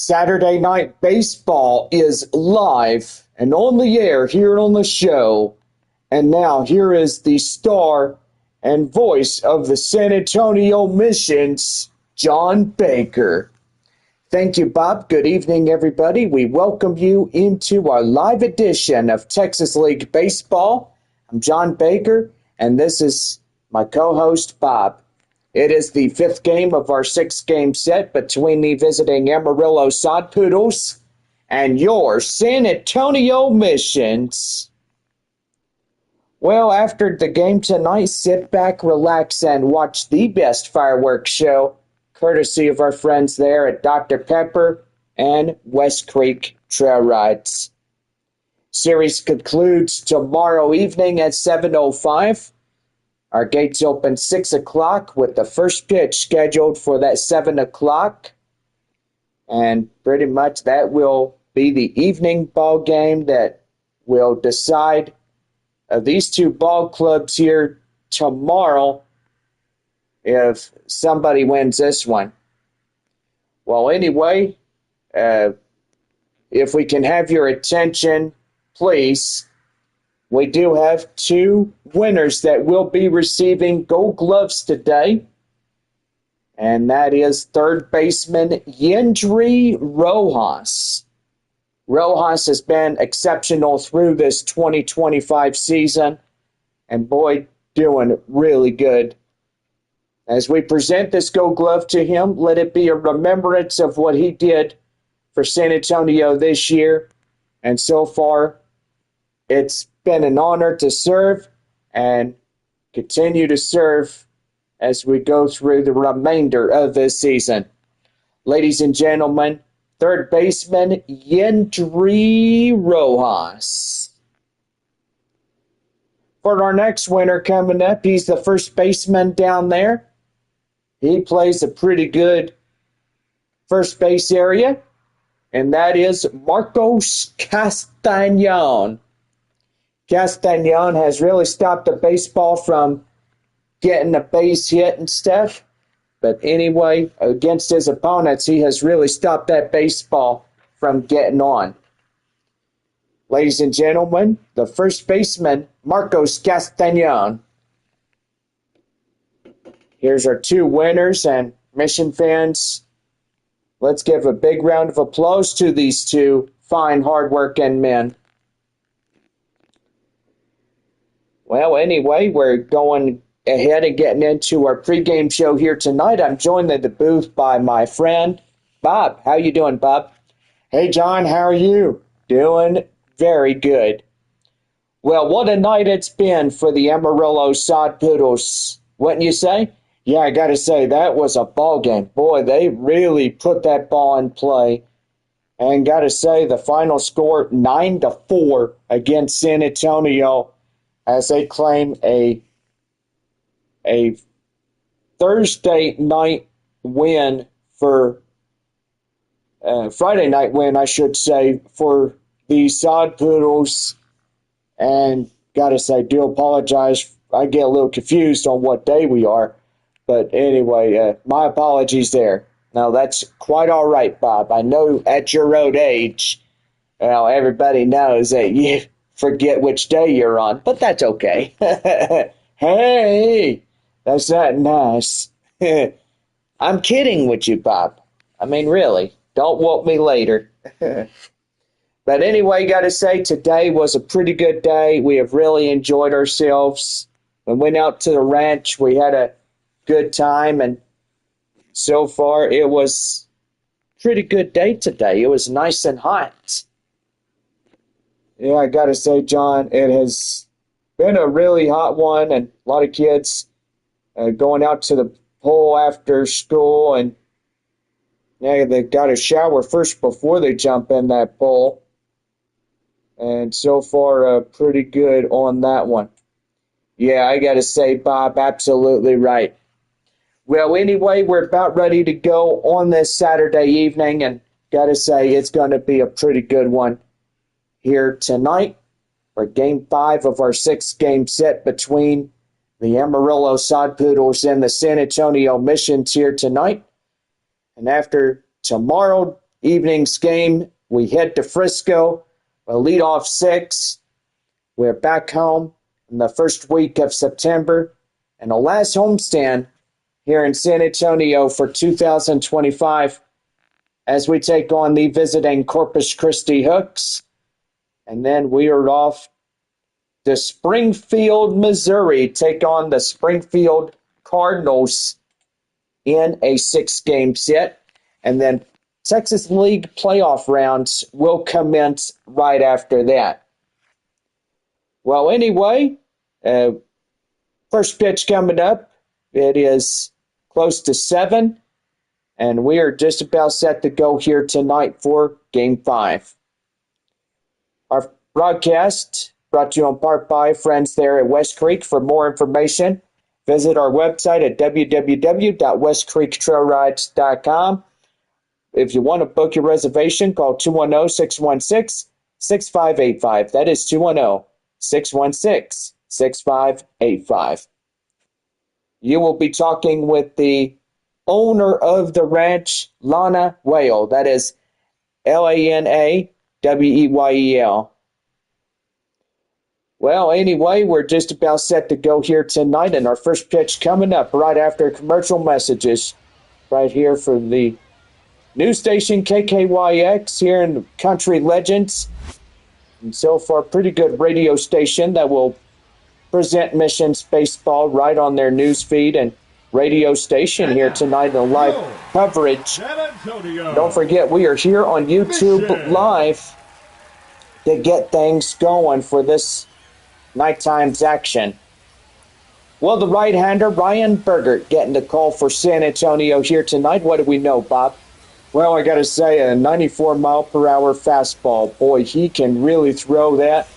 Saturday Night Baseball is live and on the air here on the show. And now here is the star and voice of the San Antonio Missions, John Baker. Thank you, Bob. Good evening, everybody. We welcome you into our live edition of Texas League Baseball. I'm John Baker, and this is my co-host, Bob. It is the fifth game of our six-game set between the visiting Amarillo Sod Poodles and your San Antonio Missions. Well, after the game tonight, sit back, relax, and watch the best fireworks show, courtesy of our friends there at Dr. Pepper and West Creek Trail Rides. Series concludes tomorrow evening at 7:05. Our gates open 6 o'clock with the first pitch scheduled for that 7 o'clock. And pretty much that will be the evening ball game that will decide these two ball clubs here tomorrow if somebody wins this one. Well, anyway, if we can have your attention, please. We do have two winners that will be receiving Gold Gloves today. And that is third baseman Yendry Rojas. Rojas has been exceptional through this 2025 season. And boy, doing really good. As we present this Gold Glove to him, let it be a remembrance of what he did for San Antonio this year. And so far, it's been an honor to serve and continue to serve as we go through the remainder of this season. Ladies and gentlemen, third baseman Yendry Rojas. For our next winner coming up, he's the first baseman down there. He plays a pretty good first base area, and that is Marcos Castañon. Castañon has really stopped the baseball from getting a base hit and stuff. But anyway, against his opponents, he has really stopped that baseball from getting on. Ladies and gentlemen, the first baseman, Marcos Castañon. Here's our two winners, and Mission fans, let's give a big round of applause to these two fine, hard-working men. Well, anyway, we're going ahead and getting into our pregame show here tonight. I'm joined in the booth by my friend, Bob. How you doing, Bob? Hey, John, how are you? Doing very good. Well, what a night it's been for the Amarillo Sod Poodles, wouldn't you say? Yeah, I got to say, that was a ball game. Boy, they really put that ball in play. And got to say, the final score, 9-4 against San Antonio, as they claim a Thursday night win for Friday night win, I should say, for the Sod Poodles. And got to say, do apologize. I get a little confused on what day we are. But anyway, my apologies there. Now, that's quite all right, Bob. I know at your old age, well, everybody knows that you forget which day you're on, but that's okay. Hey, that's not nice. I'm kidding with you, Bob. I mean, really, don't whoop me later. But anyway, got to say, today was a pretty good day. We have really enjoyed ourselves. We went out to the ranch. We had a good time, and so far it was a pretty good day today. It was nice and hot. Yeah, I got to say, John, it has been a really hot one, and a lot of kids going out to the pool after school, and yeah, they got to shower first before they jump in that pool. And so far, pretty good on that one. Yeah, I got to say, Bob, absolutely right. Well, anyway, we're about ready to go on this Saturday evening, and got to say, it's going to be a pretty good one here tonight for Game 5 of our 6-game set between the Amarillo Sod Poodles and the San Antonio Missions here tonight. And after tomorrow evening's game, we head to Frisco. We'll lead off 6. We're back home in the first week of September. And the last homestand here in San Antonio for 2025 as we take on the visiting Corpus Christi Hooks. And then we are off to Springfield, Missouri, take on the Springfield Cardinals in a 6-game set. And then Texas League playoff rounds will commence right after that. Well, anyway, first pitch coming up. It is close to 7, and we are just about set to go here tonight for Game 5. Our broadcast brought to you in part by friends there at West Creek. For more information, visit our website at www.westcreektrailrides.com. If you want to book your reservation, call 210-616-6585. That is 210-616-6585. You will be talking with the owner of the ranch, Lana Whale. That is Lanaweyel. Well, anyway, we're just about set to go here tonight, and our first pitch coming up right after commercial messages right here from the news station KKYX here in Country Legends. And so far, pretty good radio station that will present Missions baseball right on their news feed and radio station here tonight in live coverage. Don't forget, we are here on YouTube Live to get things going for this nighttime's action. Well, the right-hander, Ryan Bergert, getting the call for San Antonio here tonight. What do we know, Bob? Well, I got to say, a 94-mile-per-hour fastball. Boy, he can really throw that.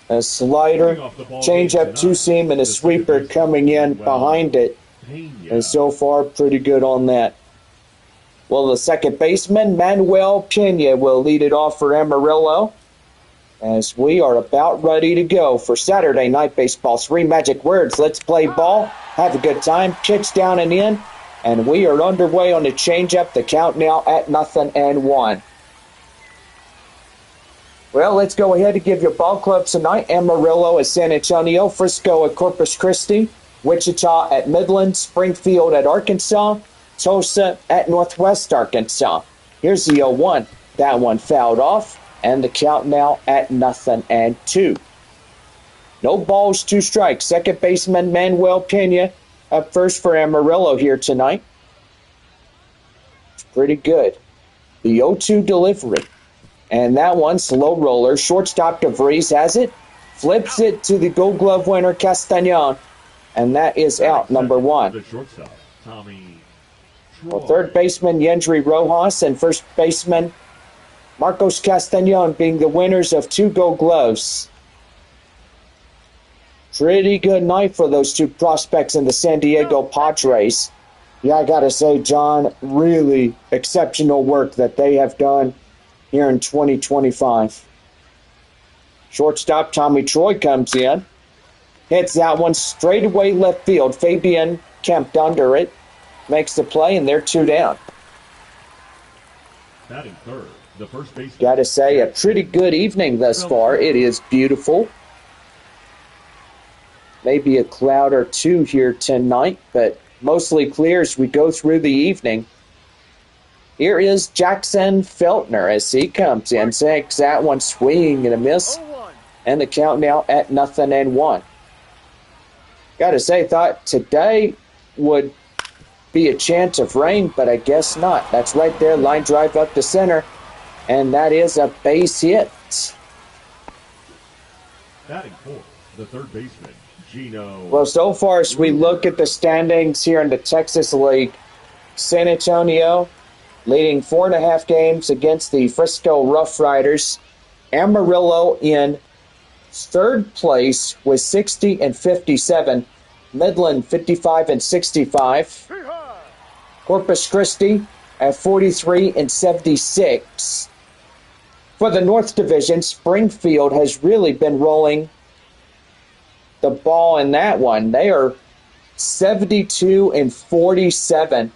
A slider, change-up, two-seam, and a sweeper coming in behind it. And so far, pretty good on that. Well, the second baseman, Manuel Pena, will lead it off for Amarillo as we are about ready to go for Saturday Night Baseball. 3 magic words. Let's play ball, have a good time, pitch down and in, and we are underway on the changeup. The count now at 0-1. Well, let's go ahead and give your ball clubs tonight. Amarillo at San Antonio, Frisco at Corpus Christi, Wichita at Midland, Springfield at Arkansas, Tulsa at Northwest Arkansas. Here's the 0-1. That one fouled off. And the count now at 0-2. No balls, 2 strikes. Second baseman Manuel Pena up first for Amarillo here tonight. It's pretty good. The 0-2 delivery. And that one, slow roller. Shortstop DeVries has it. Flips it to the Gold Glove winner Castañon. And that is out, number 1. The shortstop, Tommy. Well, third baseman Yendry Rojas and first baseman Marcos Castañon being the winners of 2 Gold Gloves. Pretty good night for those 2 prospects in the San Diego Padres. Yeah, I got to say, John, really exceptional work that they have done here in 2025. Shortstop Tommy Troy comes in. Hits that one straight away left field. Fabian camped under it. Makes the play, and they're 2 down. Batting third. The first baseman. Got to say, a pretty good evening thus far. It is beautiful. Maybe a cloud or 2 here tonight, but mostly clear as we go through the evening. Here is Jackson Feltner as he comes in. Takes that one, swing and a miss. And the count now at 0-1. Got to say, thought today would be a chance of rain, but I guess not. That's right there, line drive up to center. And that is a base hit. Batting fourth, the third baseman, Gino. Well, so far as we look at the standings here in the Texas League, San Antonio leading 4.5 games against the Frisco Rough Riders. Amarillo in third place with 60 and 57. Midland 55 and 65. Corpus Christi at 43 and 76. For the North Division, Springfield has really been rolling the ball in that one. They are 72 and 47.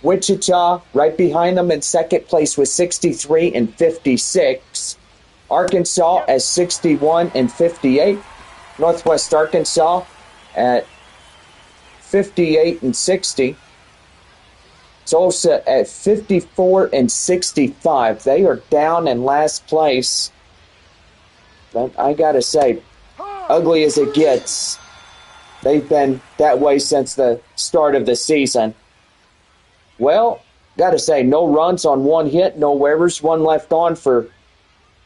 Wichita right behind them in second place with 63 and 56. Arkansas at 61 and 58. Northwest Arkansas at 58 and 60. Tulsa at 54 and 65. They are down in last place. But I gotta say, ugly as it gets, they've been that way since the start of the season. Well, gotta say, no runs on one hit, no errors, one left on for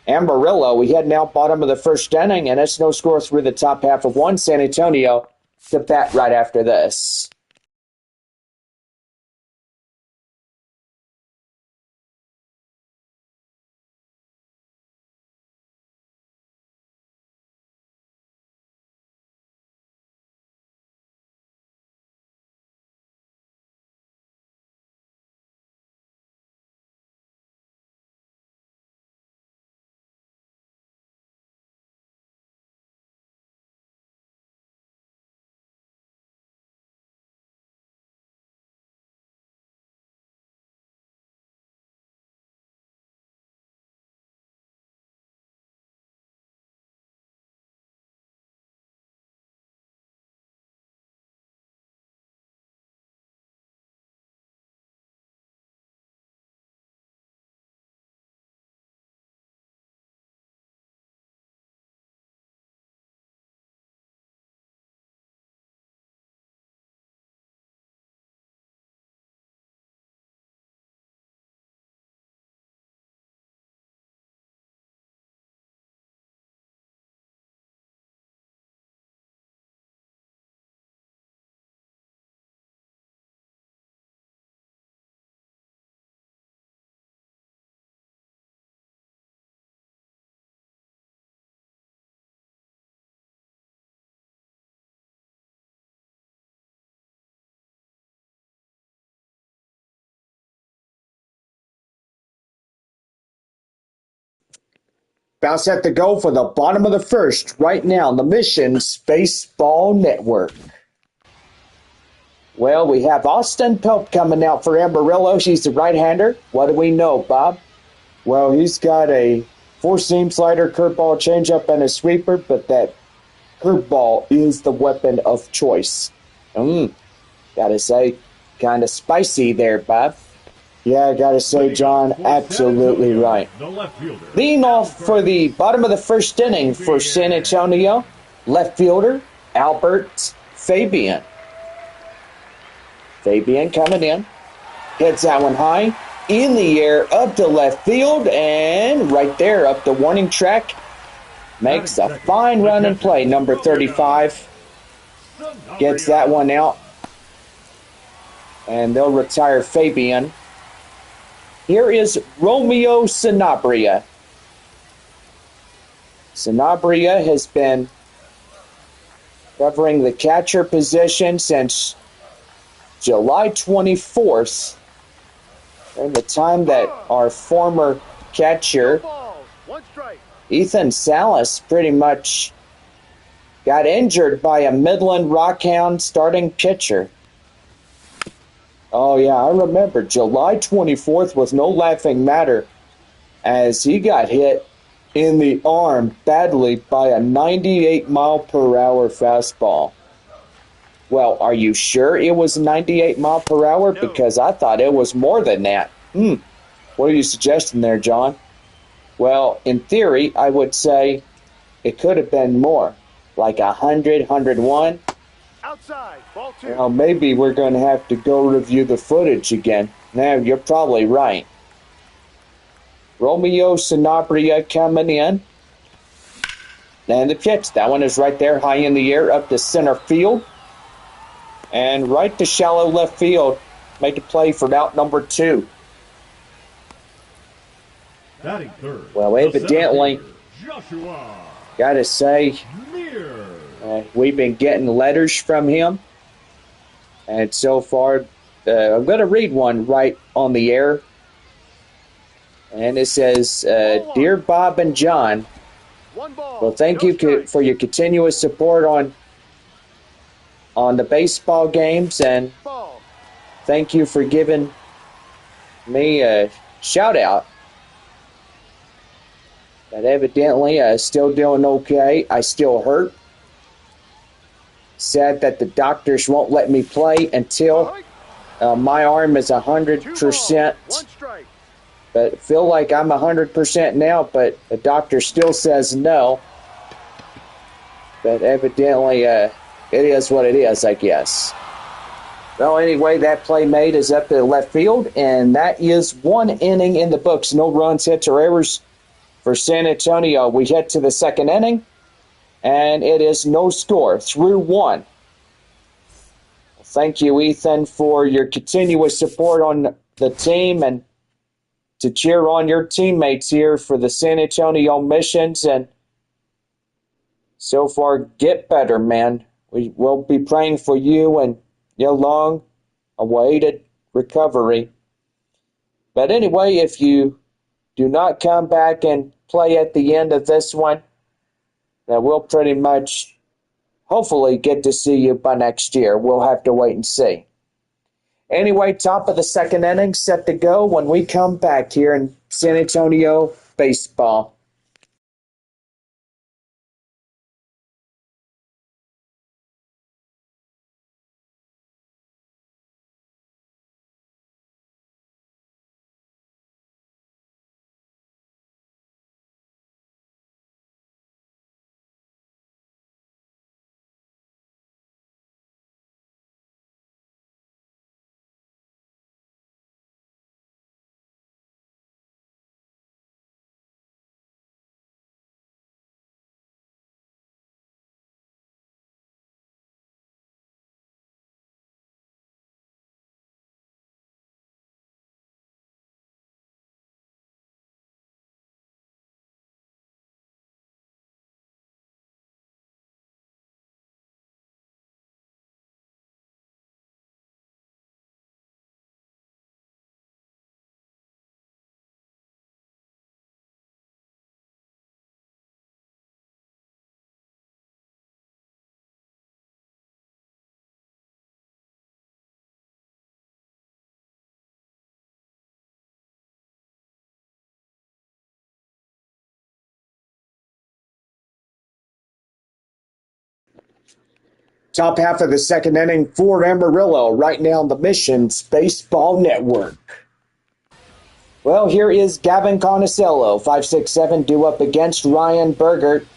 Amarillo. We head now bottom of the first inning, and it's no score through the top half of one. San Antonio to bat right after this. Bounce at the go for the bottom of the first right now on the Missions Baseball Network. Well, we have Austin Pope coming out for Amarillo. She's the right-hander. What do we know, Bob? Well, he's got a four-seam slider, curveball, changeup, and a sweeper, but that curveball is the weapon of choice. Gotta say, kind of spicy there, Bob. Yeah, I gotta say, John, absolutely right. Leading off for the bottom of the first inning for San Antonio, left fielder Albert Fabian. Fabian coming in, hits that one high, in the air, up to left field, and right there, up the warning track, makes a fine run and play. Number 35 gets that one out, and they'll retire Fabian. Here is Romeo Sanabria. Sanabria has been covering the catcher position since July 24th, and the time that our former catcher, Ethan Salas, pretty much got injured by a Midland Rockhound starting pitcher. Oh, yeah, I remember. July 24th was no laughing matter as he got hit in the arm badly by a 98-mile-per-hour fastball. Well, are you sure it was 98 mile per hour? Because I thought it was more than that. What are you suggesting there, John? Well, in theory, I would say it could have been more, like 100, 101. Outside, ball two. Well, maybe we're going to have to go review the footage again. Now, you're probably right. Romeo Sanabria coming in. And the pitch, that one is right there, high in the air, up to center field. And right to shallow left field. Make a play for out number 2. Well, evidently, gotta say, we've been getting letters from him. And so far, I'm going to read one right on the air. And it says, Dear Bob and John, well, thank you for your continuous support on the baseball games, and thank you for giving me a shout out. But evidently, still doing okay. I still hurt. Said that the doctors won't let me play until my arm is 100%. But feel like I'm 100% now, but the doctor still says no. But evidently, it is what it is, I guess. Well, anyway, that play made is up to left field, and that is one inning in the books. No runs, hits, or errors for San Antonio. We head to the second inning, and it is no score, 3-1. Thank you, Ethan, for your continuous support on the team and to cheer on your teammates here for the San Antonio Missions. And so far, get better, man. We will be praying for you and your long-awaited recovery. But anyway, if you do not come back and play at the end of this one, then we'll pretty much hopefully get to see you by next year. We'll have to wait and see. Anyway, top of the second inning set to go when we come back here in San Antonio baseball. Top half of the second inning for Amarillo right now on the Missions Baseball Network. Well, here is Gavin Conicello, 5'6", due up against Ryan Bergert.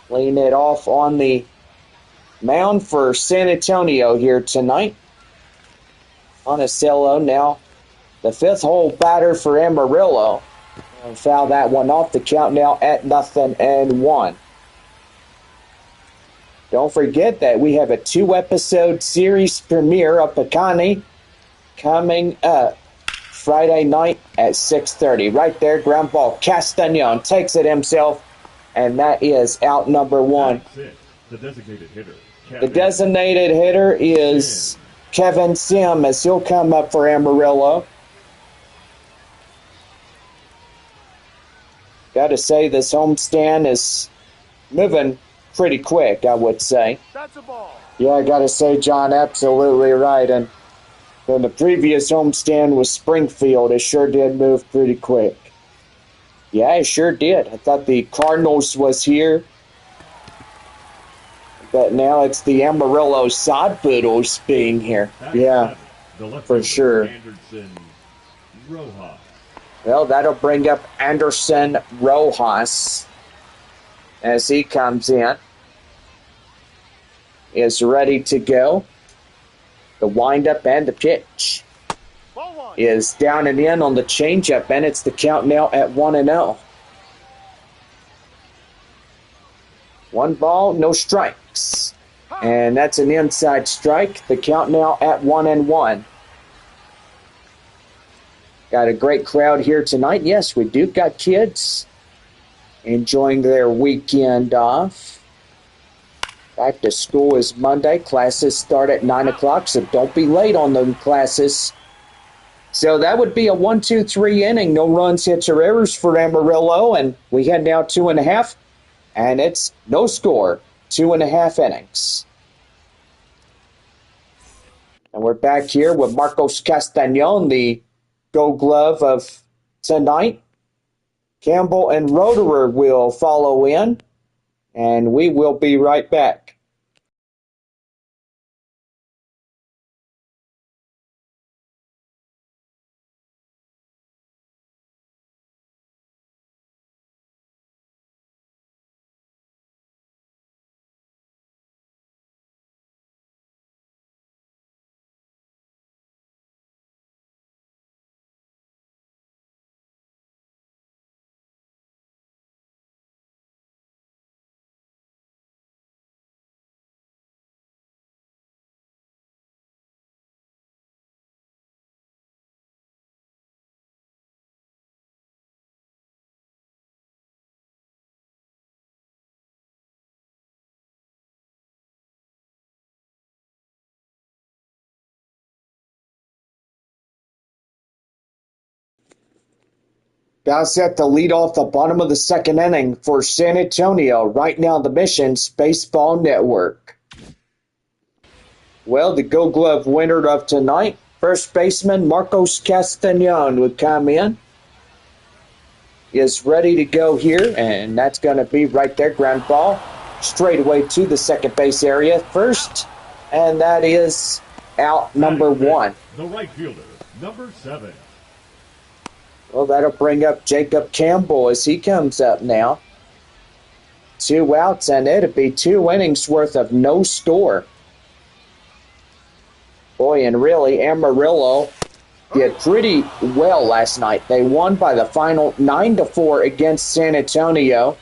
Laying it off on the mound for San Antonio here tonight. Conicello now the fifth hole batter for Amarillo. Foul that one off, the count now at 0-1. Don't forget that we have a 2-episode series premiere of Picani coming up Friday night at 6:30. Right there, ground ball. Castagnon takes it himself, and that is out number one. The designated hitter. The designated hitter is Kevin Sim, as he'll come up for Amarillo. Got to say, this homestand is moving pretty quick, I would say. That's a ball. Yeah, I got to say, John, absolutely right. And when the previous homestand was Springfield, it sure did move pretty quick. Yeah, it sure did. I thought the Cardinals was here, but now it's the Amarillo Sod Poodles being here. Yeah, for sure. Anderson Rojas. Well, that'll bring up Anderson Rojas as he comes in. Is ready to go. The windup and the pitch is down and in on the changeup, and it's the count now at 1-0. 1 ball, no strikes. And that's an inside strike. The count now at 1-1. Got a great crowd here tonight. Yes, we do got kids enjoying their weekend off. Back to school is Monday. Classes start at 9 o'clock, so don't be late on them classes. So that would be a 1-2-3 inning. No runs, hits, or errors for Amarillo, and we head now 2.5, and it's no score, 2.5 innings. And we're back here with Marcos Castagnon, the Gold Glove of tonight. Campbell and Roederer will follow in, and we will be right back. About set to lead off the bottom of the second inning for San Antonio, right now the Mission's Baseball Network. Well, the Gold Glove winner of tonight, first baseman Marcos Castañon would come in. Is ready to go here, and that's going to be right there, ground ball, straight away to the second base area first, and that is out number one. The right fielder, number 7. Well, that'll bring up Jacob Campbell as he comes up now. 2 outs, and it'll be 2 innings worth of no score. Boy, and really, Amarillo did pretty well last night. They won by the final 9-4 against San Antonio.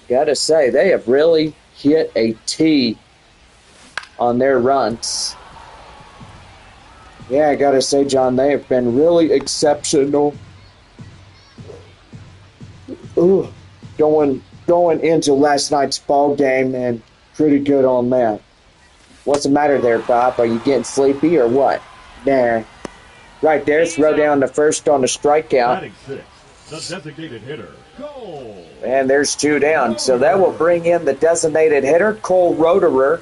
Gotta say, they have really hit a T on their runs. Yeah, I gotta say, John, they have been really exceptional. Ooh, going into last night's ball game, and pretty good on that. What's the matter there, Bob? Are you getting sleepy or what? Nah. Right there, throw down the first on the strikeout. Batting 6, the designated hitter, Cole. And there's 2 down. So that will bring in the designated hitter, Cole Roederer.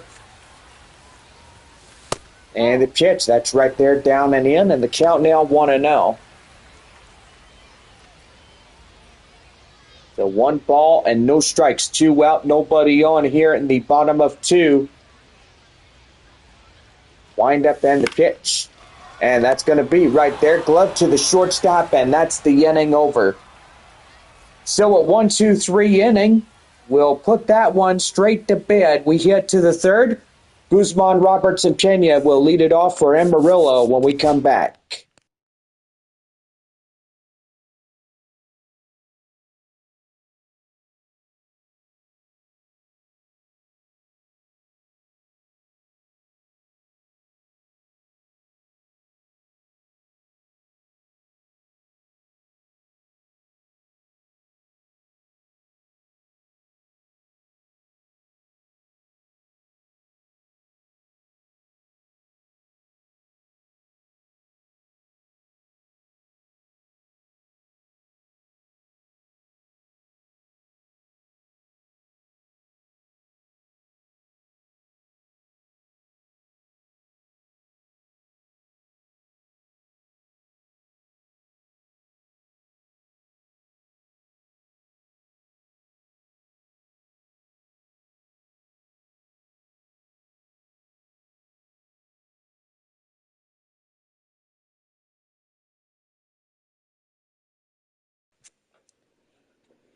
And the pitch, that's right there, down and in, and the count now 1-0. So 1 ball and no strikes, 2 out, nobody on here in the bottom of 2. Wind up and the pitch. And that's going to be right there, glove to the shortstop, and that's the inning over. So a 1-2-3 inning. We'll put that one straight to bed. We head to the third. Guzman, Roberts, and Pena will lead it off for Amarillo when we come back.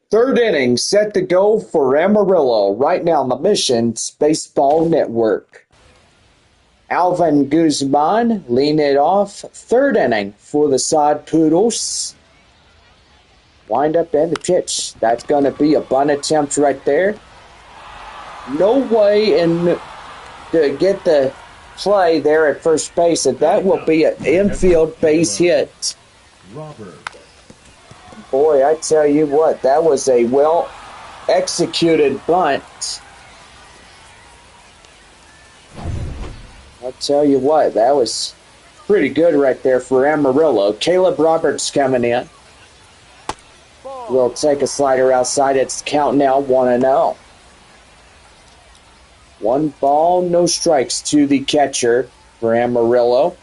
Third inning set to go for Amarillo right now on the Mission's Baseball Network. Alvin Guzman leading it off. Third inning for the side Poodles. Wind up and the pitch. That's going to be a bunt attempt right there. No way in to get the play there at first base, and that will be an infield base hit. Robert. Boy, I tell you what, that was a well-executed bunt. I'll tell you what, that was pretty good right there for Amarillo. Caleb Roberts coming in. We'll take a slider outside. It's count now 1-0. 1 ball, no strikes to the catcher for Amarillo.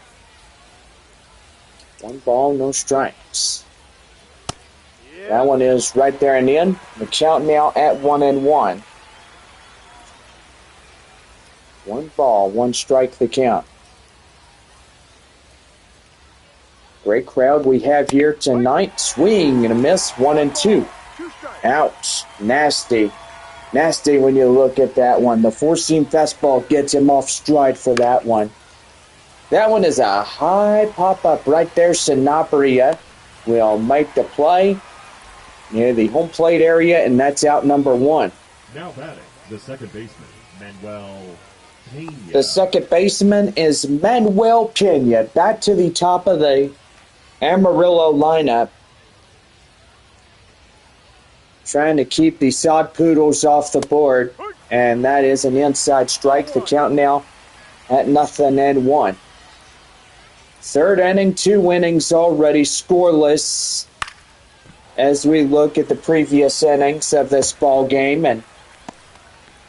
1 ball, no strikes. Yeah. That one is right there and in. The count now at 1-1. 1 ball, 1 strike the count. Great crowd we have here tonight. Swing and a miss, 1-2. 2 strikes. Ouch. Nasty. Nasty when you look at that one. The 4-seam fastball gets him off stride for that one. That one is a high pop-up right there. Sanabria will make the play near the home plate area, and that's out number 1. Now batting, the second baseman, Manuel Pena. The second baseman is Manuel Pena. Back to the top of the Amarillo lineup. Trying to keep the Sod Poodles off the board. And that is an inside strike. The count now at 0-1. Third inning, 2 innings already scoreless as we look at the previous innings of this ball game. And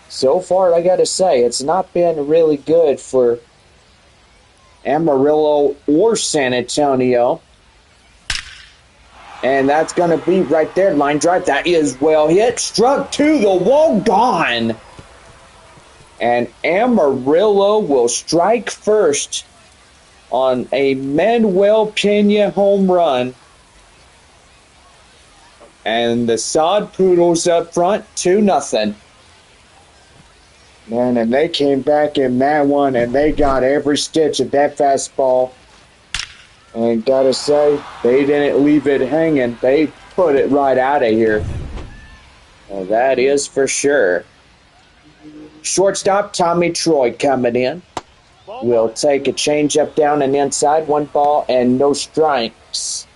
so far, I got to say, it's not been really good for Amarillo or San Antonio. And that's going to be right there. Line drive. That is well hit. Struck to the wall. Gone. And Amarillo will strike first on a Manuel Pena home run. And the Sod Poodles up front, 2-0. Man, and they came back in that one, and they got every stitch of that fastball. And gotta say, they didn't leave it hanging. They put it right out of here. Well, that is for sure. Shortstop Tommy Troy coming in. Will take a changeup down and inside. 1 ball and no strikes.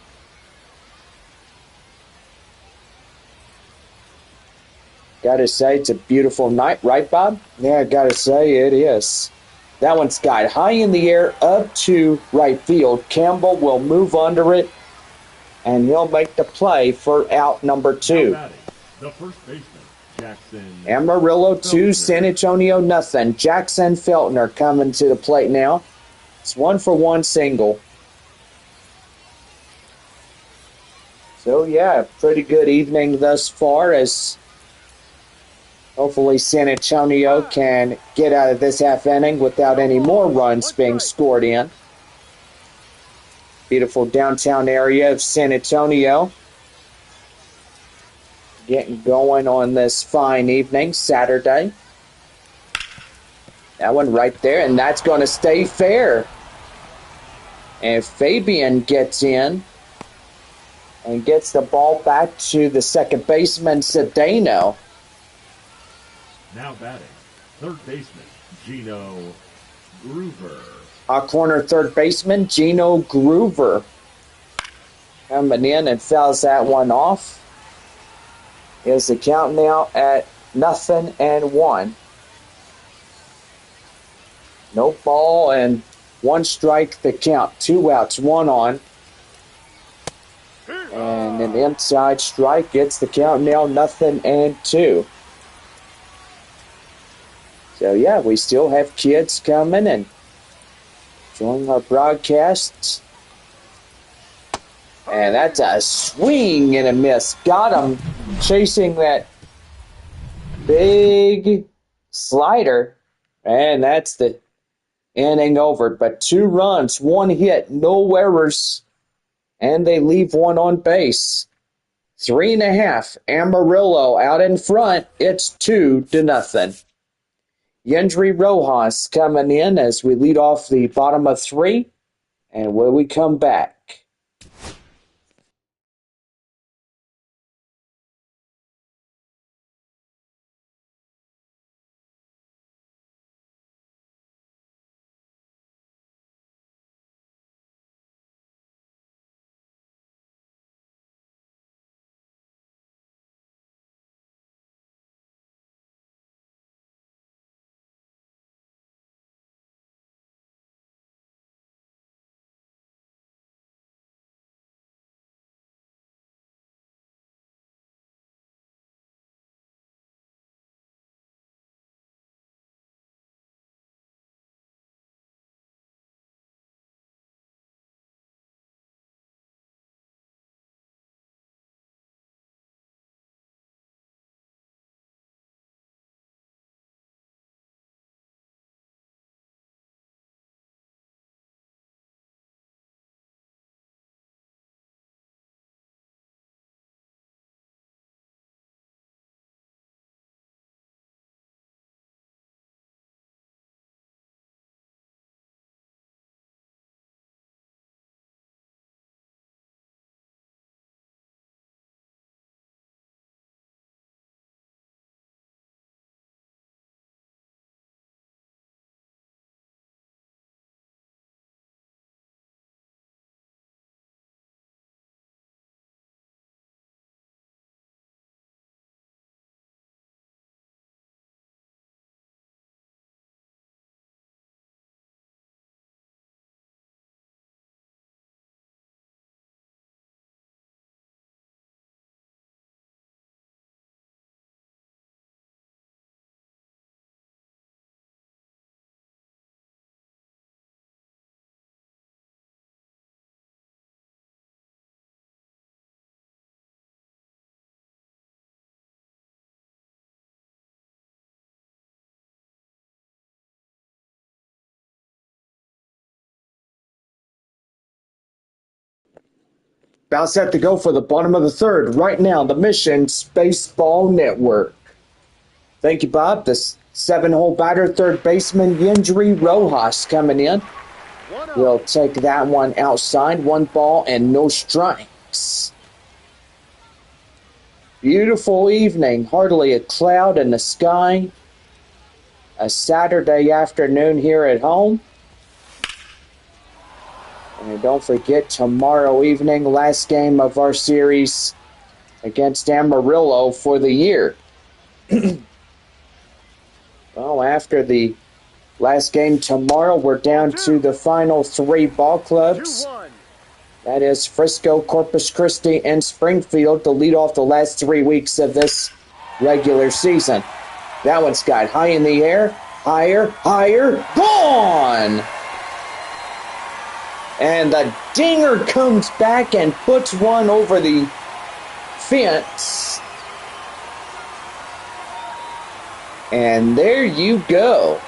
Gotta say, it's a beautiful night, right, Bob? Yeah, gotta say, it is. That one's got high in the air up to right field. Campbell will move under it, and he'll make the play for out number 2. Now batting, the first baseman, Jackson. Amarillo 2, Feltner. San Antonio 0. Jackson Feltner coming to the plate now. It's 1-for-1 single. So, yeah, pretty good evening thus far as hopefully San Antonio can get out of this half inning without any more runs being scored in. Beautiful downtown area of San Antonio. Getting going on this fine evening, Saturday. That one right there, and that's going to stay fair. And Fabian gets in and gets the ball back to the second baseman, Cedeno. Now batting, third baseman, Gino Groover. Our corner third baseman, Gino Groover. Coming in and fouls that one off. Is the count now at 0-1. No ball and 1 strike the count. 2 outs, 1 on. And an inside strike gets the count now 0-2. So, yeah, we still have kids coming and joining our broadcasts. And that's a swing and a miss. Got him chasing that big slider. And that's the inning over. But 2 runs, 1 hit, no errors. And they leave 1 on base. 3.5. Amarillo out in front. It's 2-0. Yendry Rojas coming in as we lead off the bottom of 3. And when we come back, About set to go for the bottom of the third. Right now, the Mission's Baseball Network. Thank you, Bob. The 7-hole batter, third baseman Yendry Rojas coming in. We'll take that one outside. 1 ball and no strikes. Beautiful evening. Hardly a cloud in the sky. A Saturday afternoon here at home. And don't forget, tomorrow evening, last game of our series against Amarillo for the year. Well, after the last game tomorrow, we're down to the final 3 ball clubs. That is Frisco, Corpus Christi, and Springfield to lead off the last 3 weeks of this regular season. That one's got high in the air, higher, gone! And the dinger comes back and puts one over the fence. And there you go.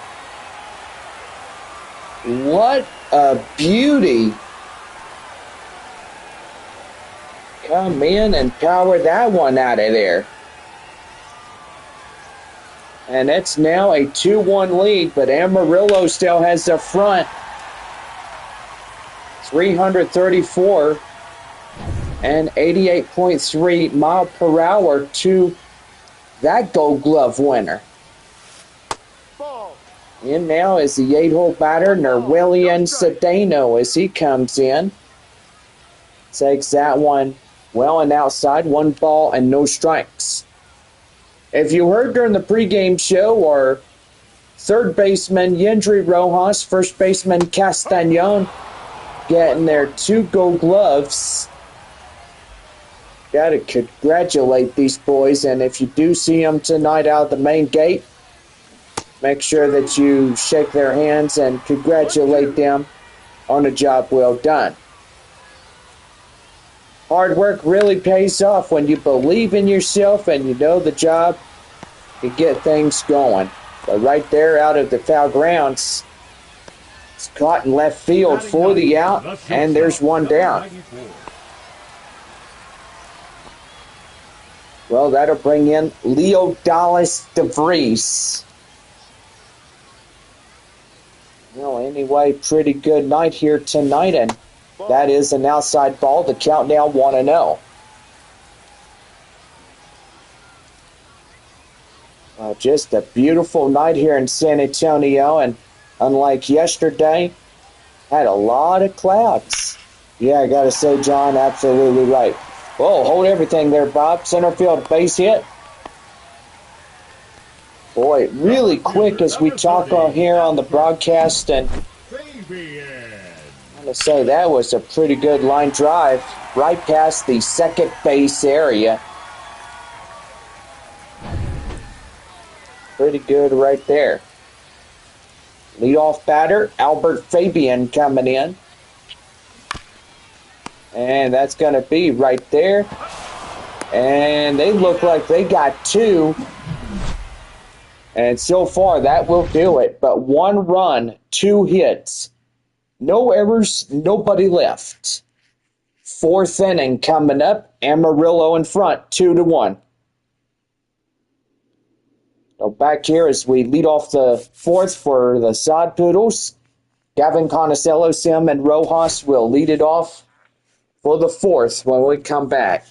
What a beauty. Come in and power that one out of there. And it's now a 2-1 lead, but Amarillo still has the front. 334 and 88.3 mile per hour to that Gold Glove winner. In now is the 8-hole batter, Nerwillian Cedeno, as he comes in. Takes that one well and outside, 1 ball and no strikes. If you heard during the pregame show, our third baseman Yendry Rojas, first baseman Castañon, getting their 2 Gold Gloves. Got to congratulate these boys, and if you do see them tonight out the main gate, make sure that you shake their hands and congratulate them on a job well done. Hard work really pays off when you believe in yourself and you know the job, you get things going. But right there out of the foul grounds, it's caught in left field for the out, and there's one down. Well, that'll bring in Leo Dallas DeVries. Well, anyway, pretty good night here tonight, and that is an outside ball. The count now 1-0. Just a beautiful night here in San Antonio, and unlike yesterday, had a lot of clouds. Yeah, I got to say, John, absolutely right. Whoa, hold everything there, Bob. Center field base hit. Boy, really quick as we talk on here on the broadcast, and I'm going to say that was a pretty good line drive right past the second base area. Pretty good right there. Leadoff batter, Albert Fabian coming in. And that's going to be right there. And they look like they got 2. And so far, that will do it. But 1 run, 2 hits. No errors, nobody left. 4th inning coming up. Amarillo in front, 2-1. So back here as we lead off the 4th for the Sod Poodles. Gavin Conocello, Sim, and Rojas will lead it off for the 4th when we come back.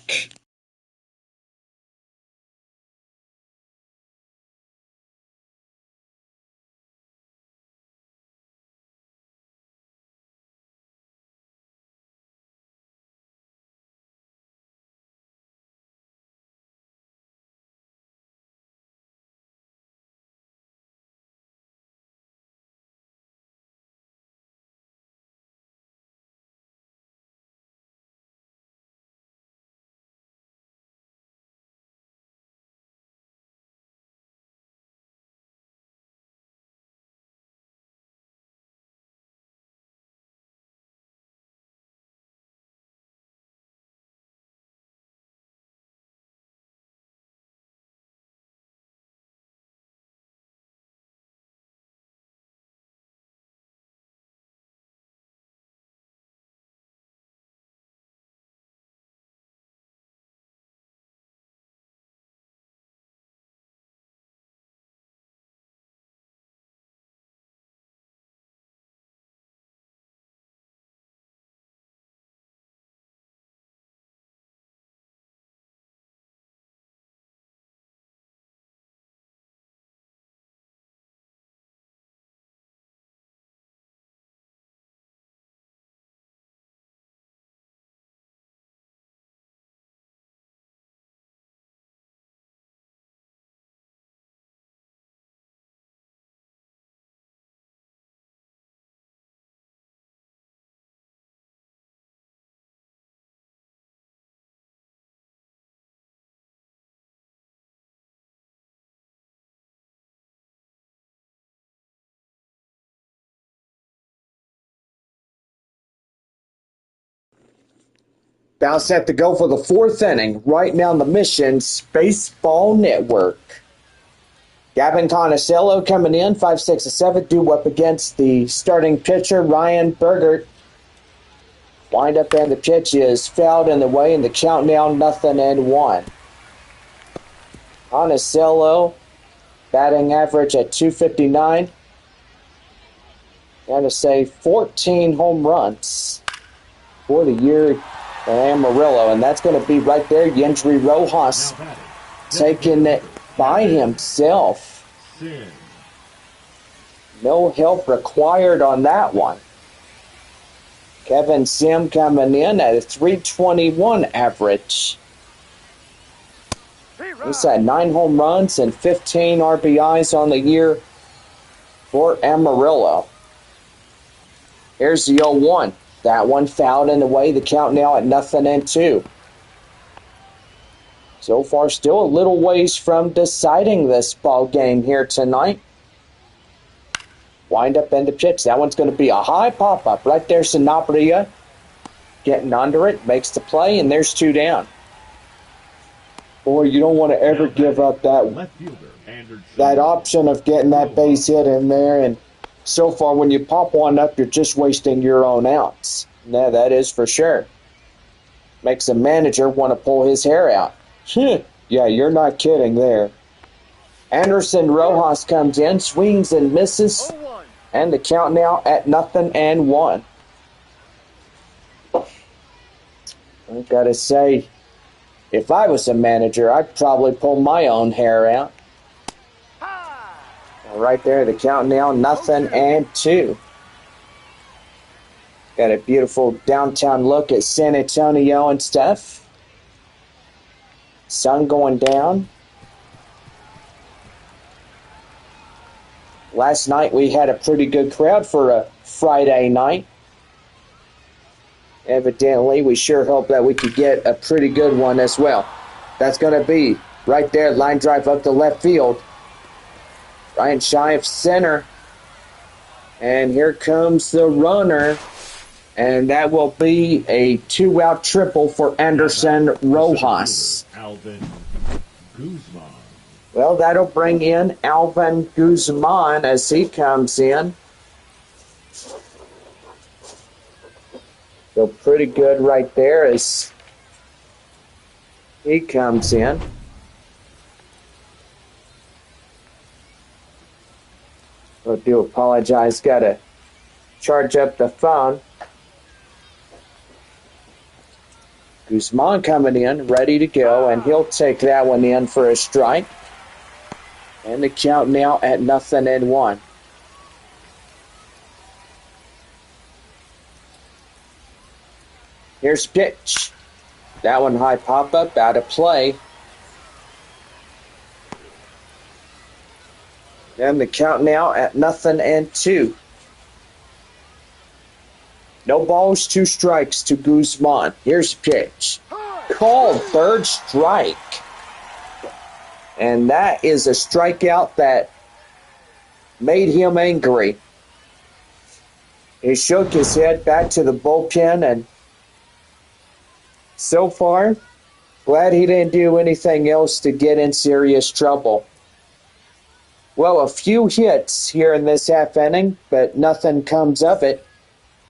About set to go for the fourth inning, right now on the Mission's Baseball Network. Gavin Conocello coming in, 5, 6, and 7, due up against the starting pitcher, Ryan Bergert. Wind up and the pitch is fouled in the way, and the count now 0-1. Conocello, batting average at 259. Got to say 14 home runs for the year at Amarillo, and that's going to be right there. Yendry Rojas taking it by himself. No help required on that one. Kevin Sim coming in at a 321 average. He's had 9 home runs and 15 RBIs on the year for Amarillo. Here's the 0-1. That one fouled in the way. The count now at 0-2. So far, still a little ways from deciding this ball game here tonight. Wind up in the pitch. That one's going to be a high pop-up. Right there, Sanabria getting under it, makes the play, and there's 2 down. Boy, you don't want to ever give up that option of getting that base hit in there. And so far, when you pop one up, you're just wasting your own outs. No, that is for sure. Makes the manager want to pull his hair out. Yeah, you're not kidding there. Anderson Rojas comes in, swings and misses, and the count now at 0-1. I've got to say, if I was a manager, I'd probably pull my own hair out. Right there, the count now 0-2. Got a beautiful downtown look at San Antonio and stuff. Sun going down. Last night we had a pretty good crowd for a Friday night. Evidently, we sure hope that we could get a pretty good one as well. That's going to be right there, line drive up the left field. Ryan shy of center. And here comes the runner. And that will be a 2-out triple for Anderson Rojas. Well, that'll bring in Alvin Guzman as he comes in. So pretty good right there as he comes in. I do apologize, got to charge up the phone. Guzman coming in, ready to go, and he'll take that one in for a strike. And the count now at 0-1. Here's pitch. That one high pop-up, out of play. And the count now at 0-2. No balls, 2 strikes to Guzman. Here's pitch. Called, third strike. And that is a strikeout that made him angry. He shook his head back to the bullpen, and so far, glad he didn't do anything else to get in serious trouble. Well, a few hits here in this half inning, but nothing comes of it.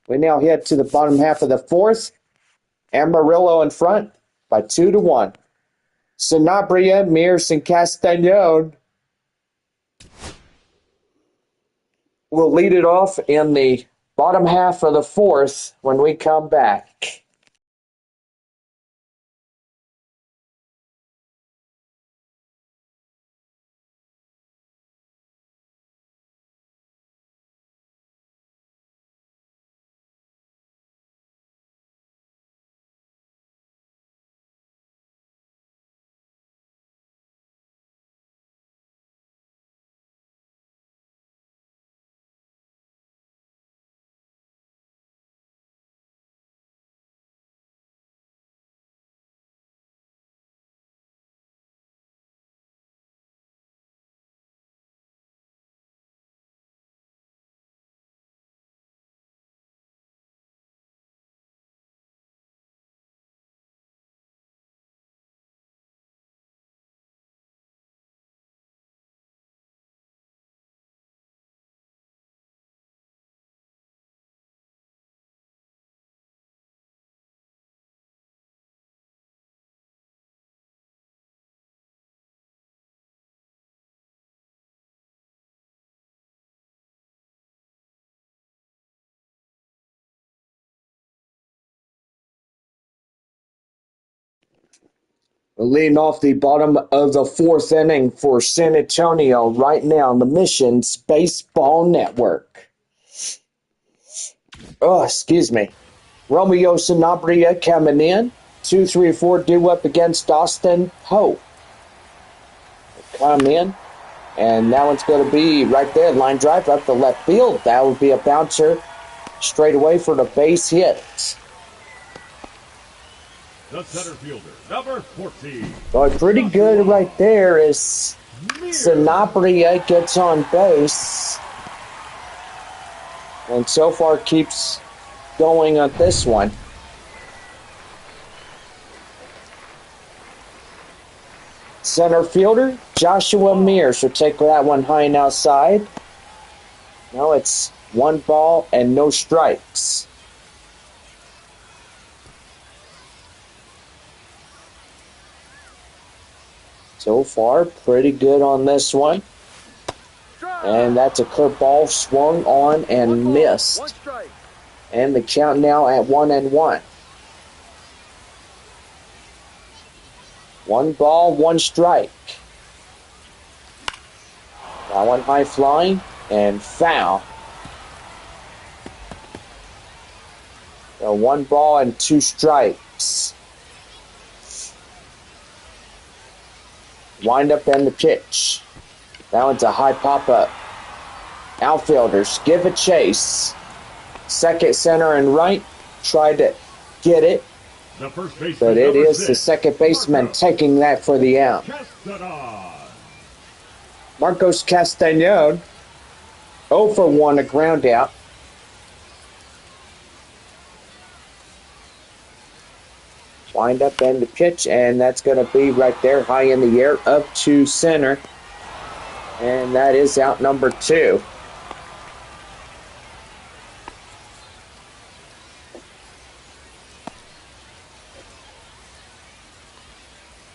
We now head to the bottom half of the 4th. Amarillo in front by 2-1. Sanabria, Mears, and Castañon will lead it off in the bottom half of the 4th when we come back. Leading off the bottom of the fourth inning for San Antonio right now on the Missions Baseball Network. Oh, excuse me. Romeo Sanabria coming in. 2-3-4 due up against Austin Poe. Come in. And that one's going to be right there. Line drive up the left field. That would be a bouncer straight away for the base hit. The center fielder, number 14. But pretty good right there as Sanabria gets on base. And so far keeps going on this one. Center fielder, Joshua Mears will take that one high and outside. Now it's 1 ball and no strikes. So far, pretty good on this one. And that's a curveball swung on and missed. And the count now at 1-1. 1 ball, 1 strike. That one high flying and foul. So 1 ball and 2 strikes. Wind up and the pitch. That one's a high pop-up. Outfielders give a chase. Second, center, and right. Try to get it. But it is the second baseman taking that for the out. Marcos Castañon. 0 for 1, a ground out. Wind up and the pitch, and that's going to be right there, high in the air, up to center. And that is out number 2.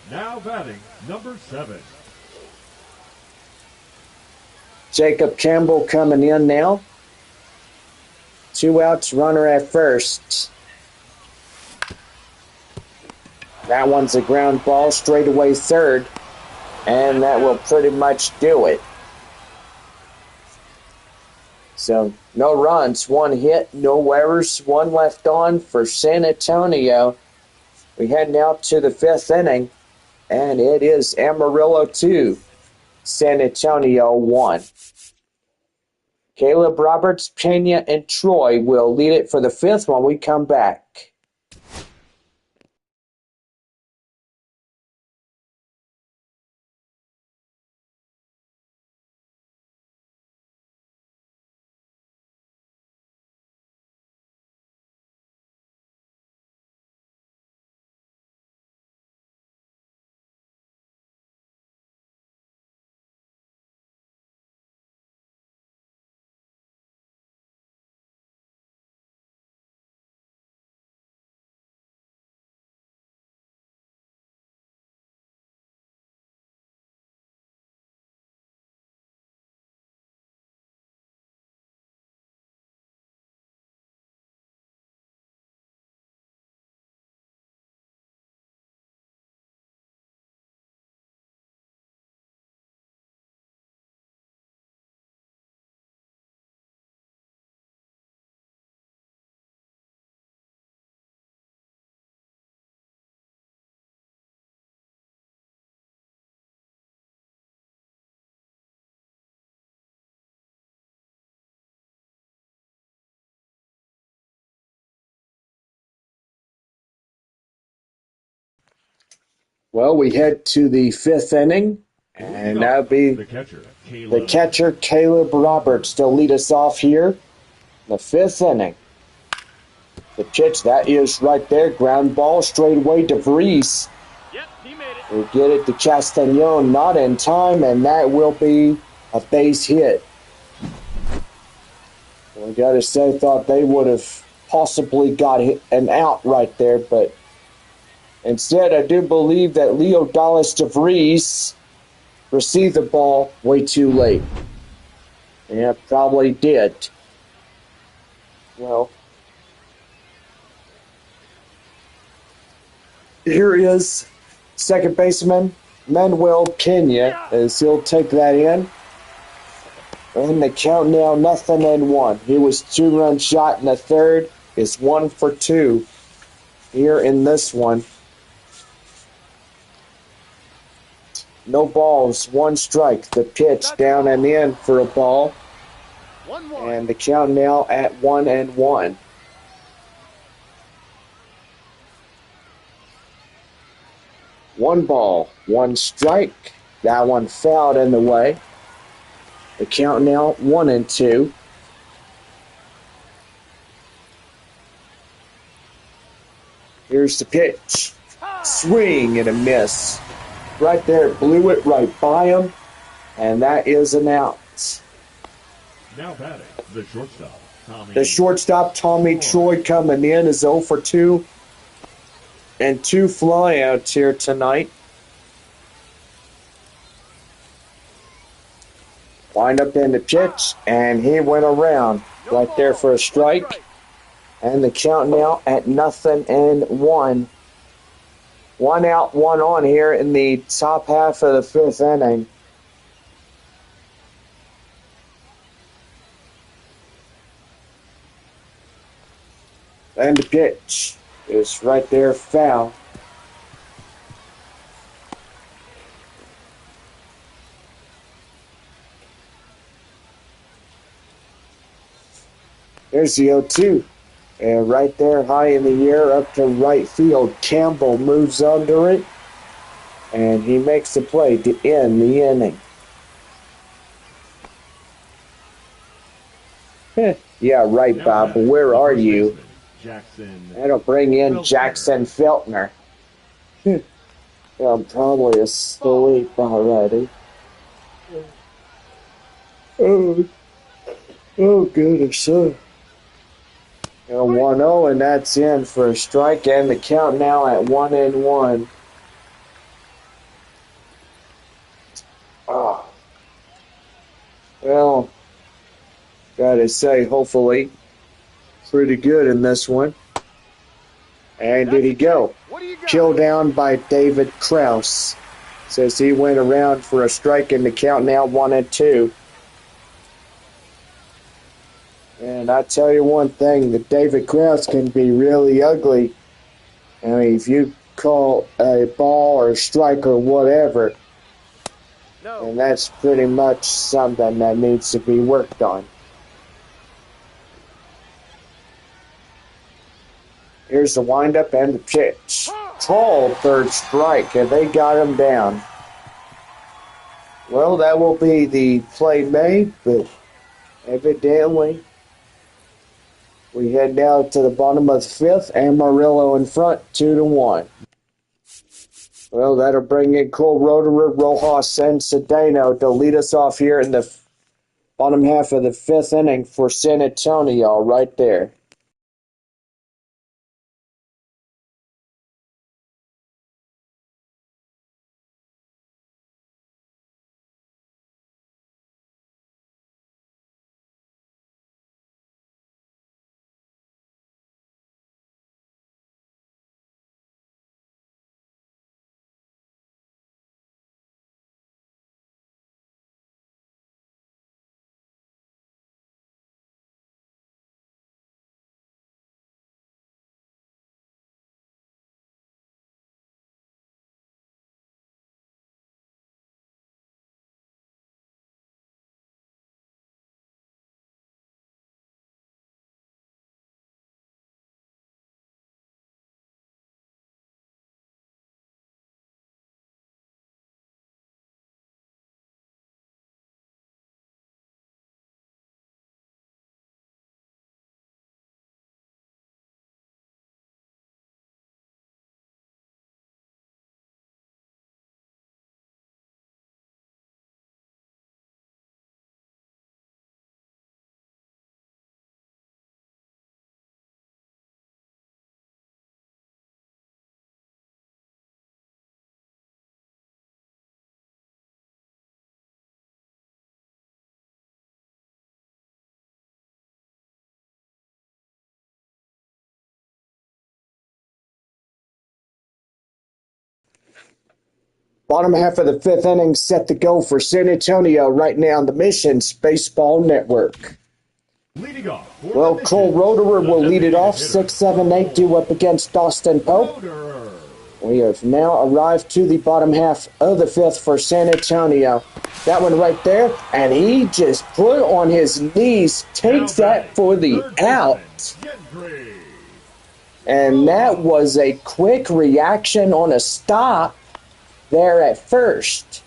Now batting, number 7. Jacob Campbell coming in now. 2 outs, runner at first. That one's a ground ball, straight away third. And that will pretty much do it. So, no runs, 1 hit, no errors, 1 left on for San Antonio. We head now to the 5th inning. And it is Amarillo 2, San Antonio 1. Caleb Roberts, Pena, and Troy will lead it for the 5th when we come back. Well, we head to the 5th inning, and that'll be the catcher, Caleb Roberts, to lead us off here. The 5th inning. The pitch, that is right there. Ground ball, straight away to Vries. Yep, he made it. We'll get it to Castañon, not in time, and that will be a base hit. We got to say, thought they would have possibly got an out right there, but instead, I do believe that Leo Dallas DeVries received the ball way too late. Yeah, probably did. Well, here is second baseman Manuel Pena as he'll take that in. And the count now 0-1. He was 2-run shot in the third. Is 1 for 2 here in this one. No balls, 1 strike. The pitch down and in for a ball. 1-1. And the count now at 1-1. One ball, 1 strike. That one fouled in the way. The count now 1-2. Here's the pitch. Swing and a miss. Right there, blew it right by him. And that is an out. Now batting, the shortstop, Tommy. The shortstop, Tommy Troy, coming in is 0 for 2. And 2 flyouts here tonight. Wind up in the pitch, and he went around right there for a strike. And the count now at 0-1. 1 out, 1 on here in the top half of the 5th inning. And the pitch is right there, foul. There's the 0-2. And right there, high in the air, up to right field. Campbell moves under it. And he makes the play to end the inning. Yeah, right, Now Bob. batting, Where the are first you? baseman, Jackson. That'll bring in Feltner. Jackson Feltner. I'm probably asleep already. Oh goodness. 1-0, and that's in for a strike, and the count now at 1-1. Oh. Well, gotta say, hopefully, pretty good in this one. And did he go? What do you got? Killed down by David Krause. Says he went around for a strike, and the count now 1-2. And I tell you one thing, that David Krause can be really ugly. I mean, if you call a ball or a strike or whatever, No. and that's pretty much something that needs to be worked on. Here's the windup and the pitch. Called third strike, and they got him down. Well, that will be the play made, but evidently we head down to the bottom of the 5th. Amarillo in front, 2-1. Well, that'll bring in Cole Roederer, Rojas, and Cedeno to lead us off here in the bottom half of the 5th inning for San Antonio right there. Bottom half of the fifth inning set to go for San Antonio right now on the Missions Baseball Network. Leading off. Well, Cole Roederer will lead it off. 6-7-8 due up against Austin Pope. We have now arrived to the bottom half of the fifth for San Antonio. That one right there, and he just put on his knees, takes that for the out. And that was a quick reaction on a stop there at first.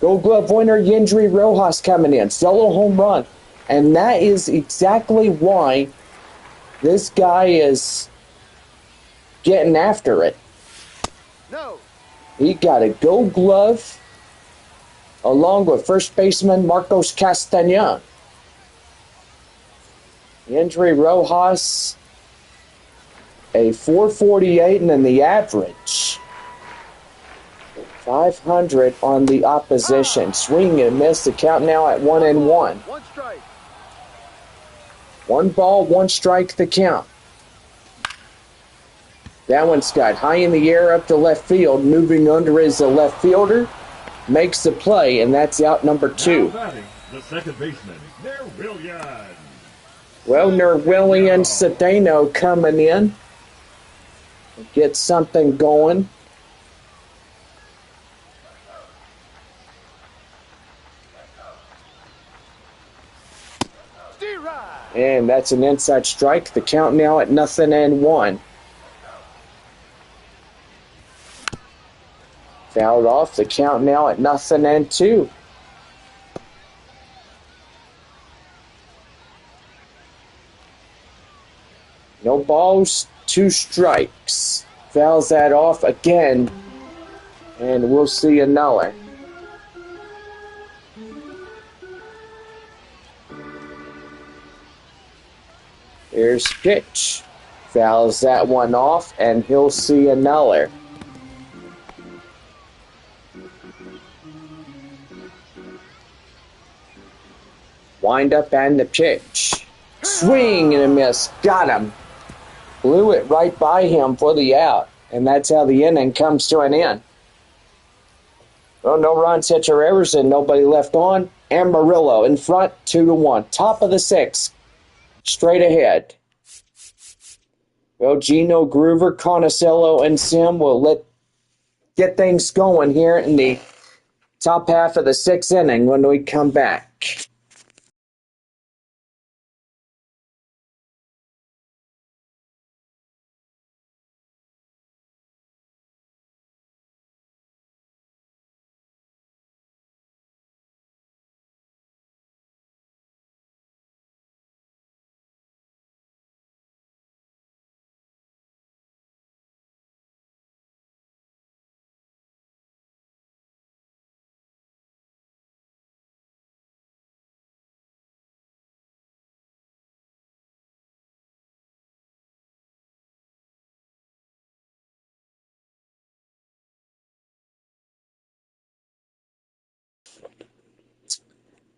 Gold Glove winner Yendry Rojas coming in, solo home run. And that is exactly why this guy is getting after it. No. He got a Gold Glove along with first baseman Marcos Castañon. Yendry Rojas, a 448, and then the average 500 on the opposition. Swing and miss. The count now at 1-1. One strike. 1 ball, 1 strike, the count. That one's got high in the air up to left field. Moving under is the left fielder. Makes the play, and that's out number 2. Now batting, the second baseman, Nerwillian. Well, Nerwillian Cedeno coming in. Get something going. And that's an inside strike. The count now at 0-1. Fouled off. The count now at 0-2. No balls, 2 strikes. Fouls that off again. And we'll see another. Here's pitch. Fouls that one off, and he'll see another. Wind up and the pitch. Swing and a miss. Got him. Blew it right by him for the out. And that's how the inning comes to an end. Well, no runs, hits, or errors, and nobody left on. Amarillo in front, 2-1. Top of the 6th. Straight ahead. Well, Gino, Groover, Conicello, and Sim will get things going here in the top half of the 6th inning when we come back.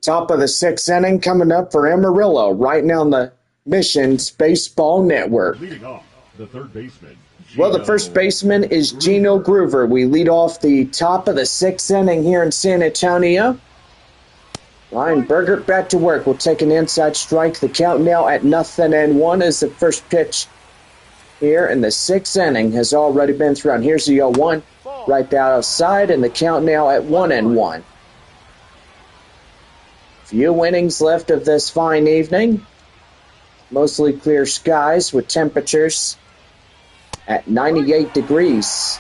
Top of the 6th inning coming up for Amarillo right now on the Missions Baseball Network. Leading off, the third baseman. Well, the first baseman is Gino Groover. We lead off the top of the 6th inning here in San Antonio. Ryan Bergert back to work. We'll take an inside strike. The count now at 0-1 as the first pitch here in the 6th inning has already been thrown. Here's the 0-1 right outside, and the count now at 1-1. Few innings left of this fine evening. Mostly clear skies with temperatures at 98 degrees.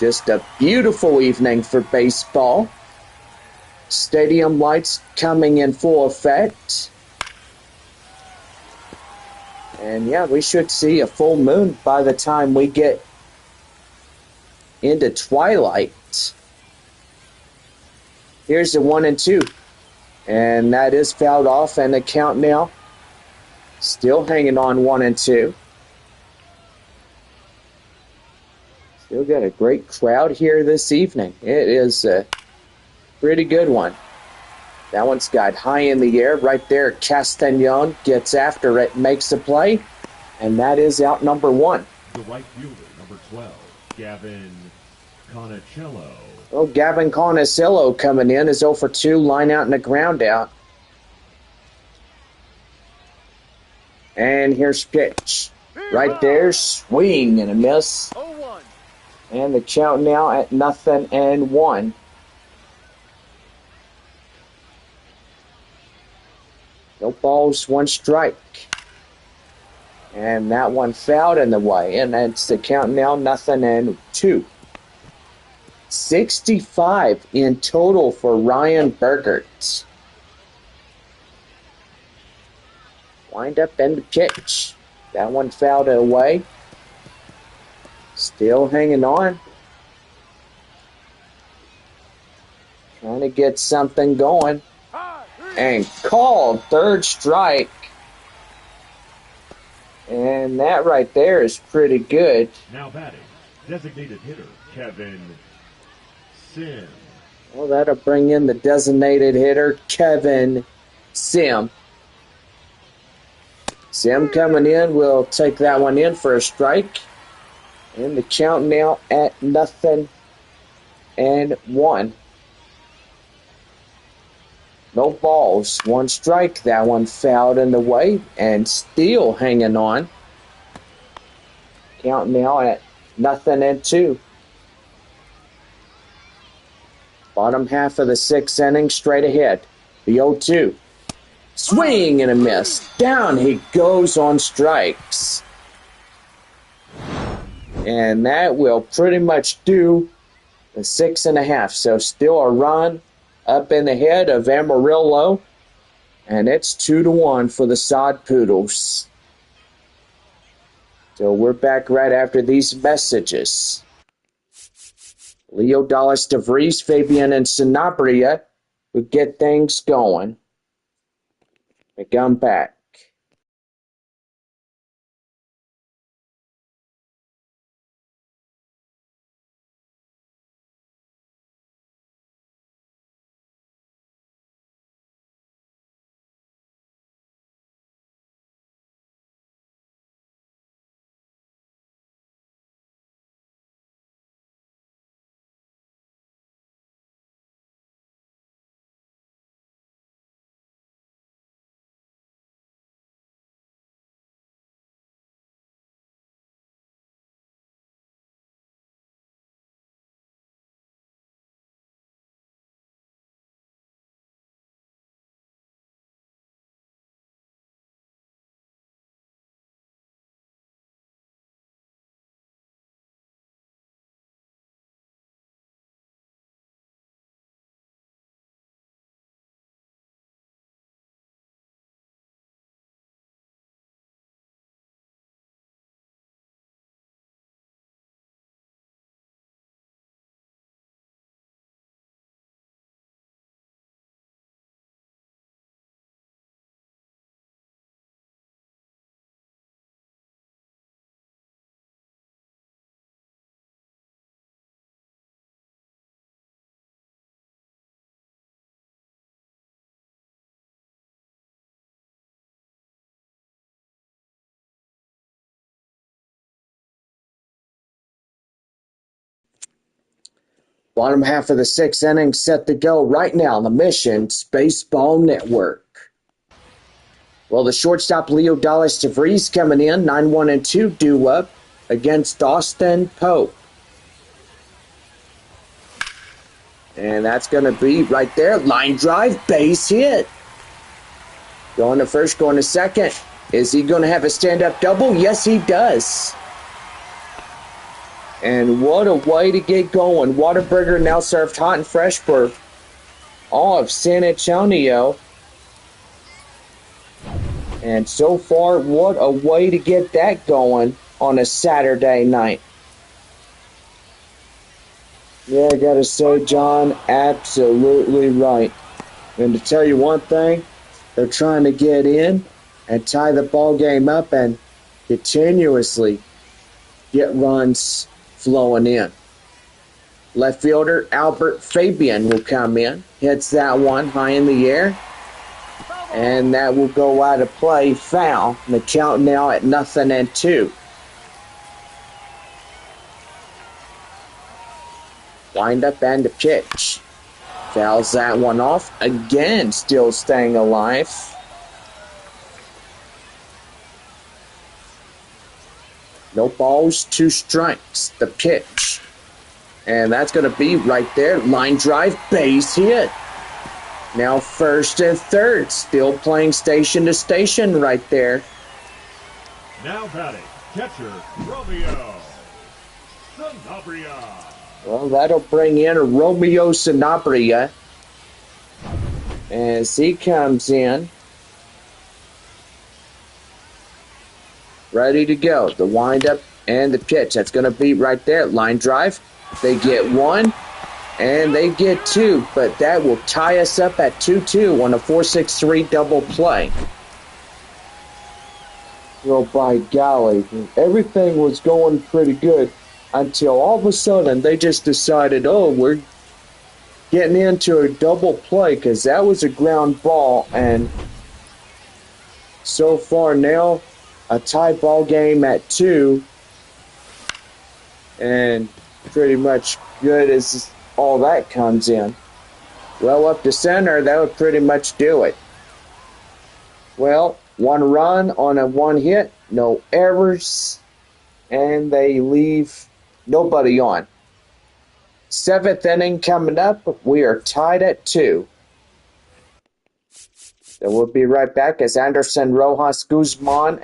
Just a beautiful evening for baseball. Stadium lights coming in full effect. And yeah, we should see a full moon by the time we get into twilight. Here's the 1-2. And that is fouled off, and the count now still hanging on 1-2. Still got a great crowd here this evening. It is a pretty good one. That one's got high in the air right there. Castañon gets after it, makes the play, and that is out number 1. The right fielder, number 12, Gavin Conicello. Well, Gavin Conicello coming in is 0 for 2, line out and a ground out. And here's pitch. Right there, swing and a miss. 0-1. And the count now at 0-1. No balls, 1 strike. And that one fouled in the way. And that's the count now, 0-2. 65 in total for Ryan Burgert. Wind up and the pitch. That one fouled away. Still hanging on. Trying to get something going. And called, 3rd strike. And that right there is pretty good. Now batting, designated hitter Kevin Sim. Well, that'll bring in the designated hitter, Kevin Sim. Sim coming in, will take that one in for a strike. And the count now at 0-1. No balls, 1 strike. That one fouled in the way and still hanging on. Count now at 0-2. Bottom half of the 6th inning straight ahead. The 0-2. Swing and a miss. Down he goes on strikes. And that will pretty much do the 6.5. So still a run up in the head of Amarillo. And it's 2-1 for the Sod Poodles. So we're back right after these messages. Leo Dallas DeVries, Fabian, and Sanabria would get things going. We come back. Bottom half of the 6th inning set to go right now on the Mission's Baseball Network. Well, the shortstop Leo Dallas DeVries coming in, 9-1-2 due up against Austin Pope. And that's going to be right there. Line drive, base hit. Going to first, going to second. Is he going to have a stand-up double? Yes, he does. And what a way to get going. Whataburger now served hot and fresh for all of San Antonio. And so far, what a way to get that going on a Saturday night. Yeah, I gotta say, John, absolutely right. And to tell you one thing, they're trying to get in and tie the ball game up and continuously get runs flowing in. Left fielder Albert Fabian will come in. Hits that one high in the air. And that will go out of play, foul. And the count now at 0-2. Wind up and the pitch. Fouls that one off. Again, still staying alive. No balls, 2 strikes. The pitch. And that's going to be right there. Line drive, base hit. Now first and third. Still playing station to station right there. Now batting, catcher Romeo Sanabria. Well, that'll bring in Romeo Sanabria as he comes in. Ready to go. The windup and the pitch. That's going to be right there. Line drive. They get 1 and they get 2, but that will tie us up at 2-2 on a 4-6-3 double play. Well, by golly, everything was going pretty good until all of a sudden they just decided, oh, we're getting into a double play because that was a ground ball, and so far now a tie ball game at 2, and pretty much good as all that comes in. Well, up to center, that would pretty much do it. Well, 1 run on a 1 hit, no errors, and they leave nobody on. 7th inning coming up. We are tied at 2. So we'll be right back as Anderson, Rojas, Guzman,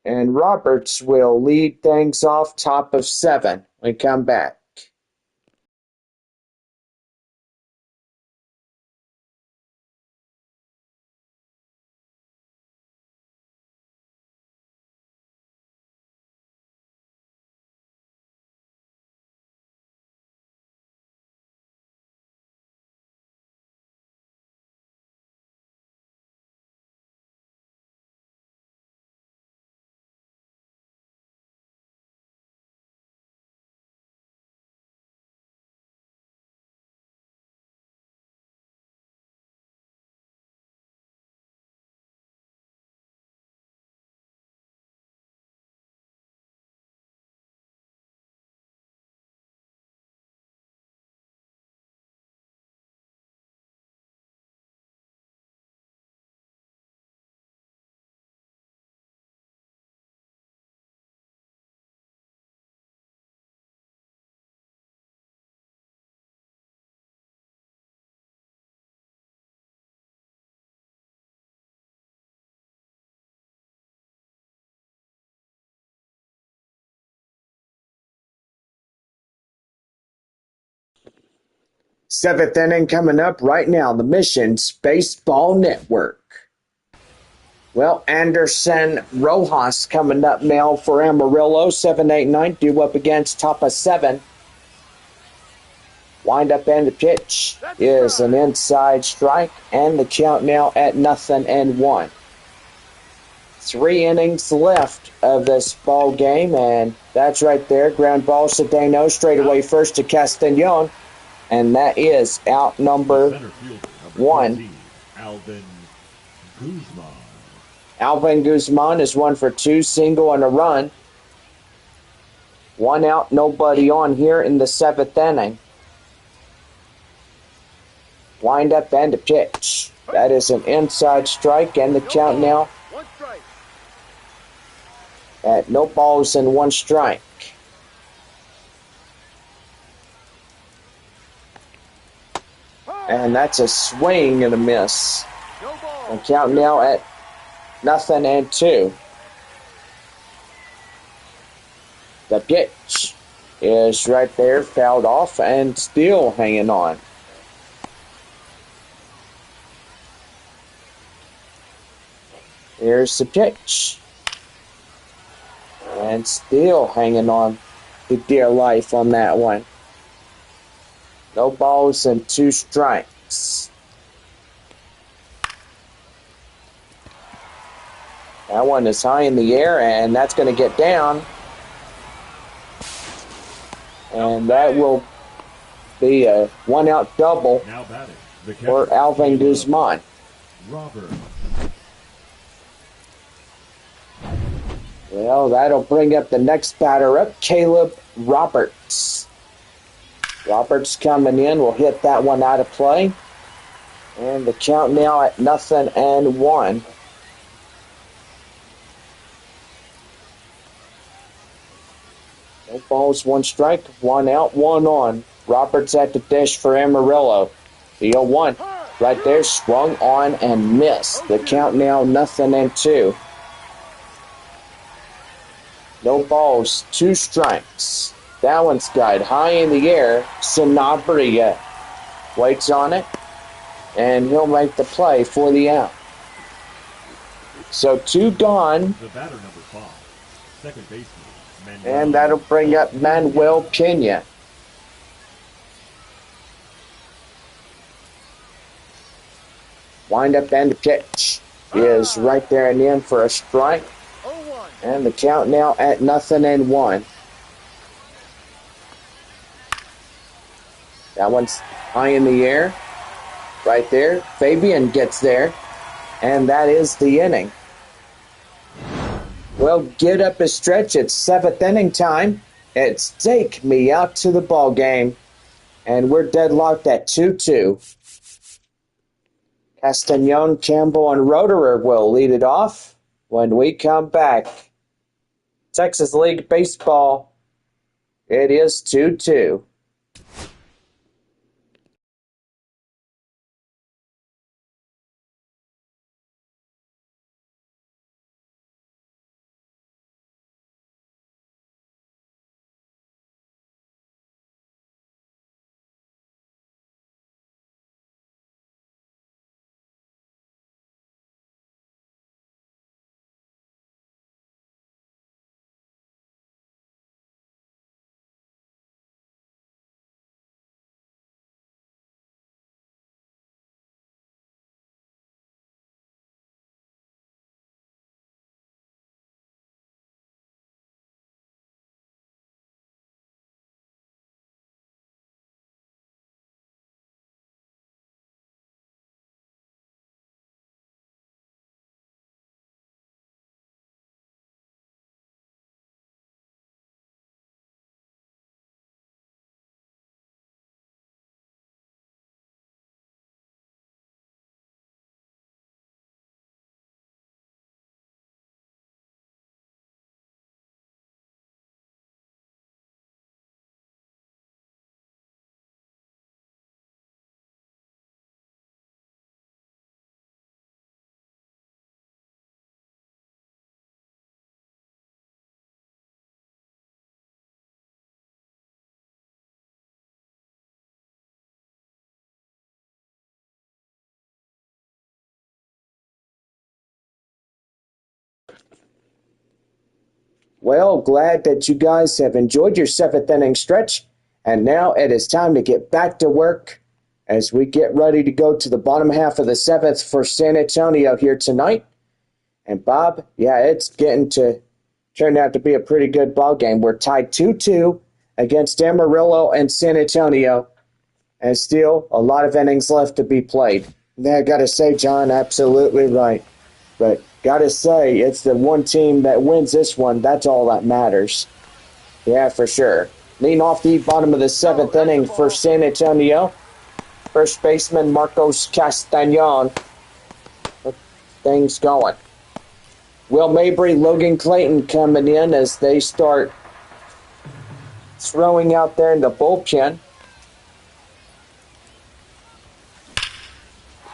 and Roberts will lead things off top of 7. We come back. Seventh inning coming up right now. The Missions Baseball Network. Well, Anderson Rojas coming up now for Amarillo. 7-8-9 due up against top of 7. Wind up and the pitch is an inside strike, and the count now at 0-1. 3 innings left of this ball game, and that's right there. Ground ball, Cedeno straight away first to Castañon. And that is out number 1. Alvin Guzman is 1 for 2, single and a run. 1 out, nobody on here in the 7th inning. Wind up and a pitch. That is an inside strike, and the count now at no balls and 1 strike. And that's a swing and a miss. And count now at 0-2. The pitch is right there, fouled off, and still hanging on. Here's the pitch. And still hanging on to dear life on that one. No balls and 2 strikes. That one is high in the air, and that's going to get down. And that will be a 1-out double for Alvin Guzman. Robert. Well, that'll bring up the next batter up, Caleb Roberts. Roberts coming in will hit that one out of play. And the count now at 0-1. No balls, 1 strike, 1 out, 1 on. Roberts at the dish for Amarillo. The 0-1 right there, swung on and missed. The count now 0-2. No balls, 2 strikes. That one's got high in the air. Sanabria waits on it, and he'll make the play for the out. So 2 gone. The batter number 5, second baseman. And that'll bring up Manuel Pena. Wind up and the pitch is right there and in for a strike. 0-1. And the count now at 0-1. That one's high in the air. Right there. Fabian gets there. And that is the inning. Well, get up a stretch. It's 7th inning time. It's take me out to the ball game. And we're deadlocked at 2-2. Castagnon, Campbell, and Roederer will lead it off when we come back. Texas League Baseball, it is 2-2. Well, glad that you guys have enjoyed your 7th inning stretch. And now it is time to get back to work as we get ready to go to the bottom half of the 7th for San Antonio here tonight. And Bob, yeah, it's getting to turn out to be a pretty good ball game. We're tied 2-2 against Amarillo and San Antonio, and still a lot of innings left to be played. Yeah, I got to say, John, absolutely right. But got to say, it's the one team that wins this one. That's all that matters. Yeah, for sure. Leading off the bottom of the 7th inning for San Antonio. First baseman Marcos Castagnon. Things going. Will Mabry, Logan Clayton coming in as they start throwing out there in the bullpen.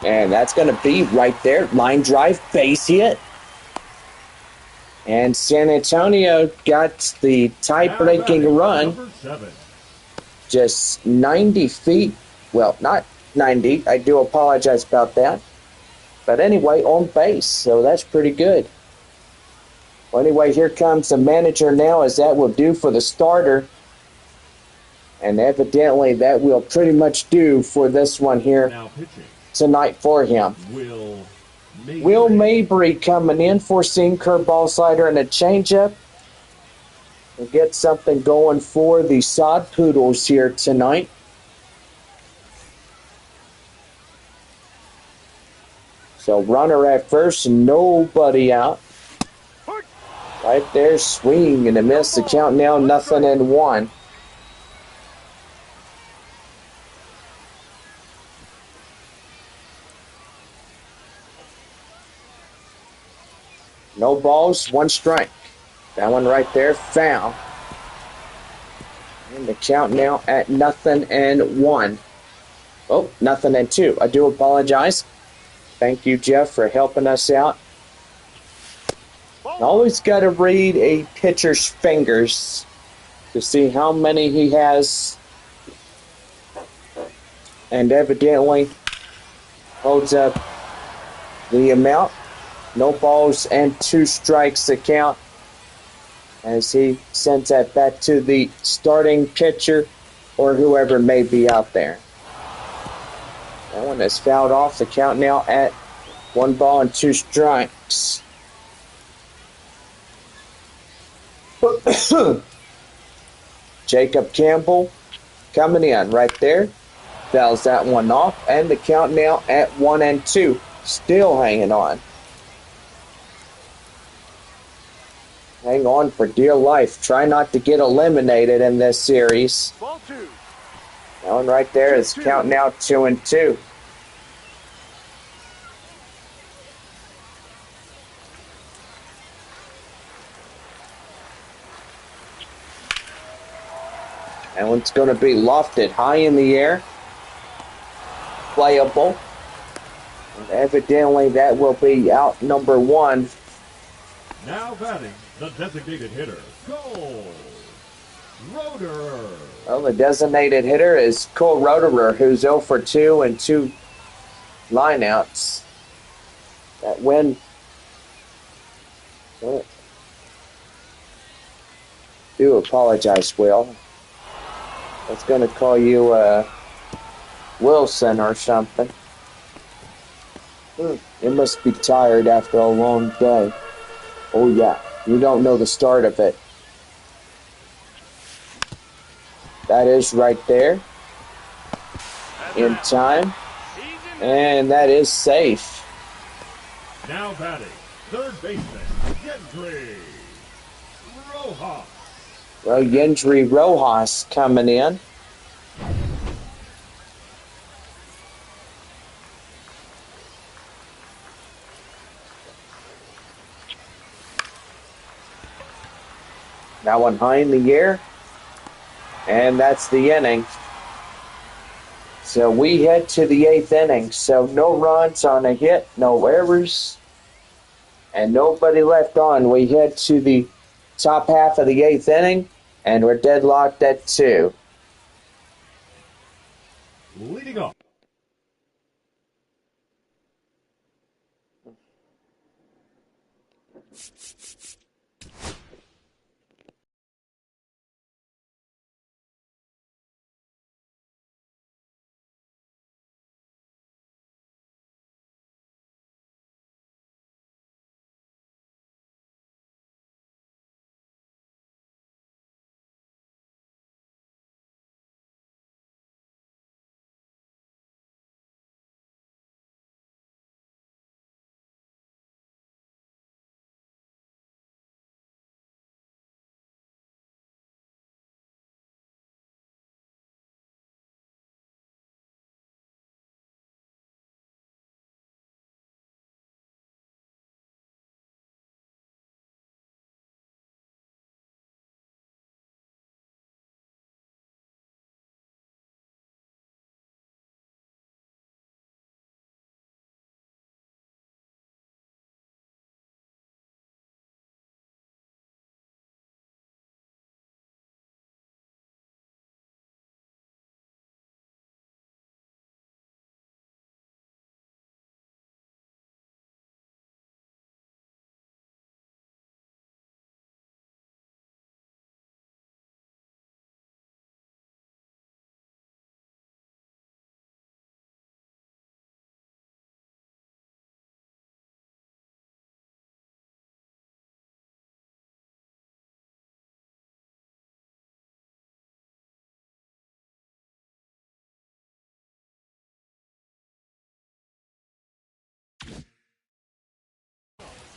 And that's going to be right there. Line drive, base hit. And San Antonio got the tie-breaking run. Just 90 feet. Well, not 90. I do apologize about that. But anyway, on base. So that's pretty good. Well, anyway, here comes the manager now, as that will do for the starter. And evidently that will pretty much do for this one here tonight for him. Will Mabry coming in for seam curveball slider and a changeup. We'll get something going for the Sod Poodles here tonight. So runner at first, nobody out. Right there, swing and a miss. The count now 0-1. No balls, 1 strike. That one right there, foul. And the count now at 0-1. Oh, 0-2. I do apologize. Thank you, Jeff, for helping us out. Always got to read a pitcher's fingers to see how many he has. And evidently holds up the amount. No balls and 2 strikes to count as he sends that back to the starting pitcher or whoever may be out there. That one is fouled off. The count now at 1 ball and 2 strikes. Jacob Campbell coming in right there. Fouls that one off. And the count now at 1-2. Still hanging on. Hang on for dear life. Try not to get eliminated in this series. Ball 2. That one right there is count now 2-2. That one's going to be lofted high in the air. Playable. And evidently that will be out number 1. Now batting, the designated hitter, Cole Roederer. Well, the designated hitter is Cole Roederer, who's 0 for 2 and 2 lineouts. That win. Do apologize, Will. I was going to call you Wilson or something. You must be tired after a long day. Oh, yeah. You don't know the start of it. That is right there. In time. And that is safe. Now batting, third baseman, Yendry Rojas. Well, Yendry Rojas coming in. That one high in the air. And that's the inning. So we head to the 8th inning. So no runs on a hit, no errors, and nobody left on. We head to the top half of the 8th inning, and we're deadlocked at 2. Leading off.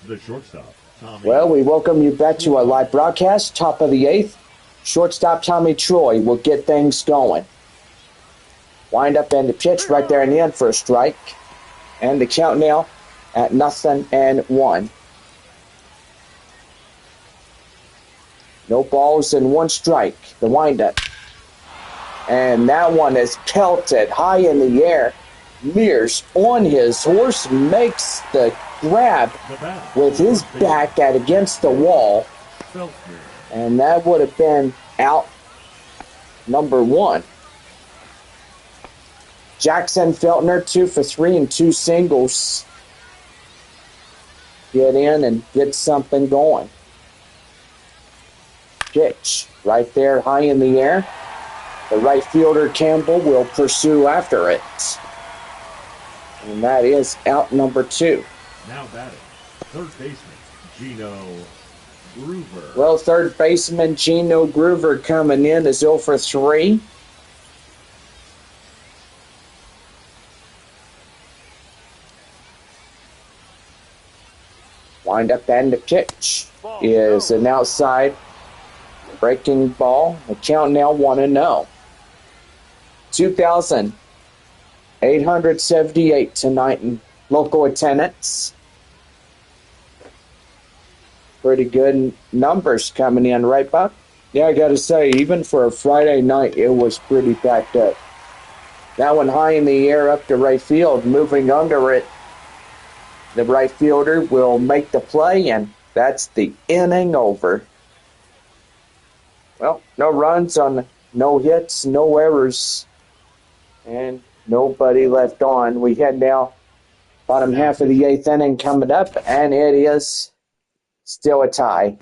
The shortstop, Tommy. Well, we welcome you back to our live broadcast, top of the 8th. Shortstop Tommy Troy will get things going. Wind up and the pitch right there in the end for a strike. And the count now at 0-1. No balls and one strike. The windup. And that one is pelted high in the air. Mears on his horse makes the grab with his back at against the wall. And that would have been out number 1. Jackson Feltner 2 for 3 and 2 singles. Get in and get something going. Pitch right there high in the air. The right fielder Campbell will pursue after it. And that is out number 2. Now batting, third baseman Gino Groover. Well, third baseman Gino Groover coming in is 0 for 3. Wind up and the pitch is an outside breaking ball. The count now 1-0. 2,878 tonight in local attendance. Pretty good numbers coming in, right, Buck? Yeah, I got to say, even for a Friday night, it was pretty packed up. That one high in the air up to right field, moving under it. The right fielder will make the play, and that's the inning over. Well, no runs on no hits, no errors, and nobody left on. We head now bottom half of the 8th inning coming up, and it is still a tie.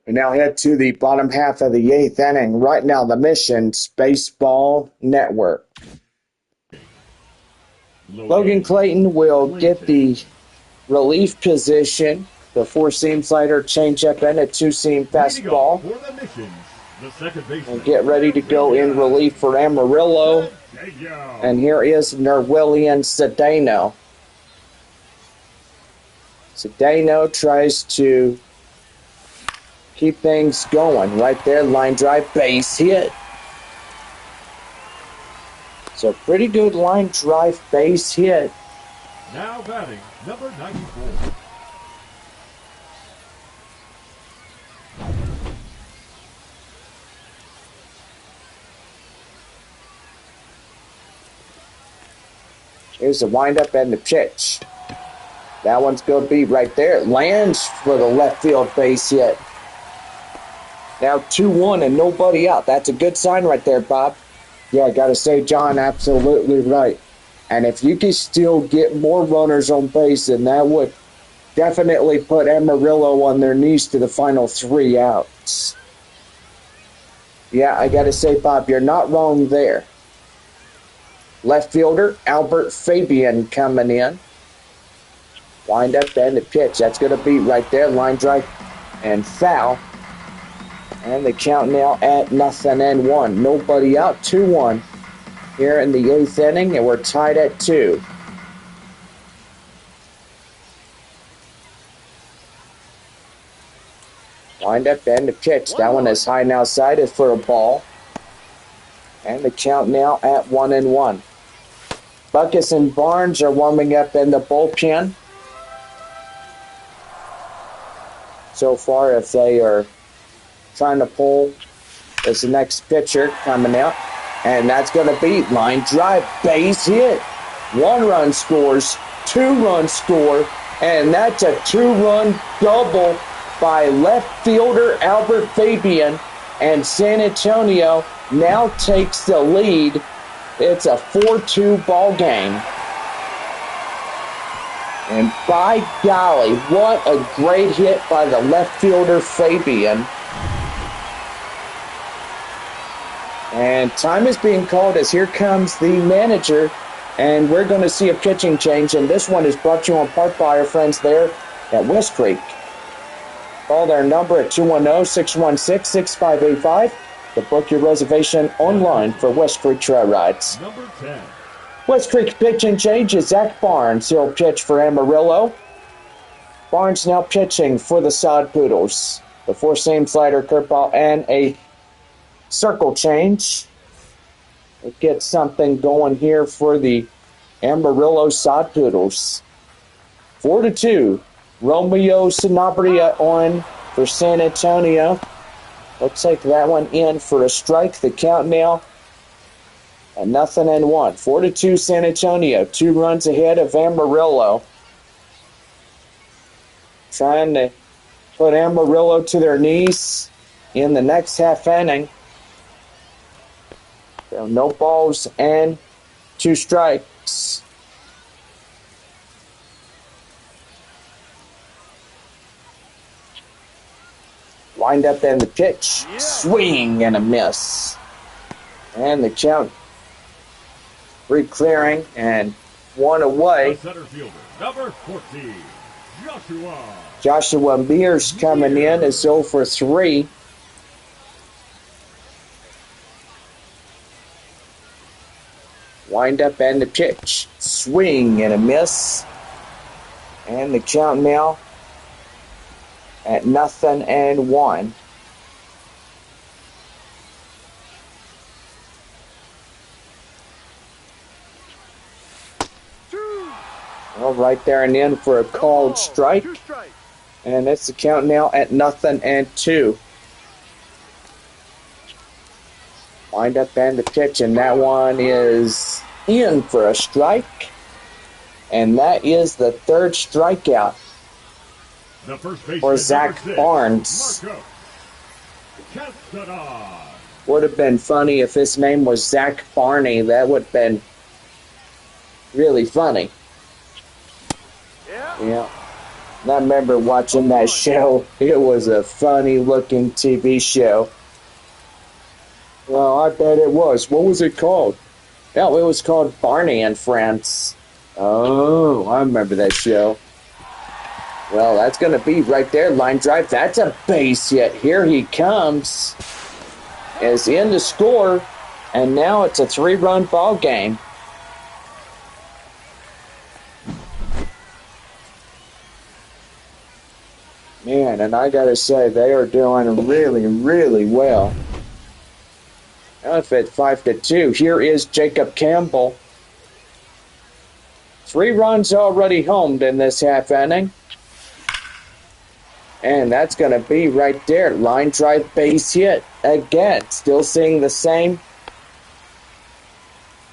We now head to the bottom half of the 8th inning. Right now, the Mission's Baseball Network. Logan Clayton will get the relief position. The 4-seam slider, changeup, and a 2-seam fastball. And get ready to go in relief for Amarillo. And here is Nerwillian Cedeno. Cedeno tries to keep things going. Right there, line drive, base hit. So pretty good line drive, base hit Now batting, number 94. Here's the windup and the pitch. That one's going to be right there. It lands for the left field base hit. Now 2-1 and nobody out. That's a good sign right there, Bob. Yeah, I got to say, John, absolutely right. And if you can still get more runners on base, then that would definitely put Amarillo on their knees to the final 3 outs. Yeah, I got to say, Bob, you're not wrong there. Left fielder, Albert Fabian coming in. Wind up and the pitch. That's going to be right there. Line drive and foul. And the count now at 0-1. Nobody out. 2-1 here in the 8th inning, and we're tied at 2. Wind up and the pitch. That one is high and outside. It's for a ball. And the count now at 1-1. Buckus and Barnes are warming up in the bullpen. So far, if they are trying to pull is the next pitcher coming out. And that's going to be line drive, base hit. 1 run scores, 2 runs score, and that's a 2-run double by left fielder Albert Fabian. And San Antonio now takes the lead. It's a 4-2 ball game. And by golly, what a great hit by the left fielder Fabian. And time is being called as here comes the manager. And we're going to see a pitching change. And this one is brought to you in part by our friends there at West Creek. Call their number at 210-616-6585 to book your reservation online for West Creek Trail Rides. Number 10. West Creek pitching change is Zach Barnes. He'll pitch for Amarillo. Barnes now pitching for the Sod Poodles. The 4-seam slider, curveball, and a circle change. We'll get something going here for the Amarillo Sod Poodles. 4-2. Romeo Sanabria on for San Antonio. We'll take that one in for a strike. The count now at 0-1. 4-2 San Antonio. 2 runs ahead of Amarillo. Trying to put Amarillo to their knees in the next half inning. So no balls and 2 strikes. Wind up and the pitch. Yeah. Swing and a miss. And the count re-clearing and 1 away. The center fielder, number 14, Joshua. Joshua Mears coming in is 0 for 3. Wind up and the pitch. Swing and a miss. And the count now at 0-1. Well, right there and in for a called strike. And that's the count now at 0-2. Wind up and the pitch, and that one is in for a strike. And that is the 3rd strikeout for Zach Barnes. Would have been funny if his name was Zach Barney. That would have been really funny. Yeah. And I remember watching that show. It was a funny looking TV show. Well, I bet it was. What was it called? No, it was called Barney and Friends. Oh, I remember that show. Well, that's going to be right there. Line drive. That's a base hit. Here he comes. Is in to score. And now it's a 3-run ball game. Man, and I got to say, they are doing really, really well. Now it's at 5-2. Here is Jacob Campbell 3 runs already homed in this half inning. And that's going to be right there. Line drive base hit. Again, still seeing the same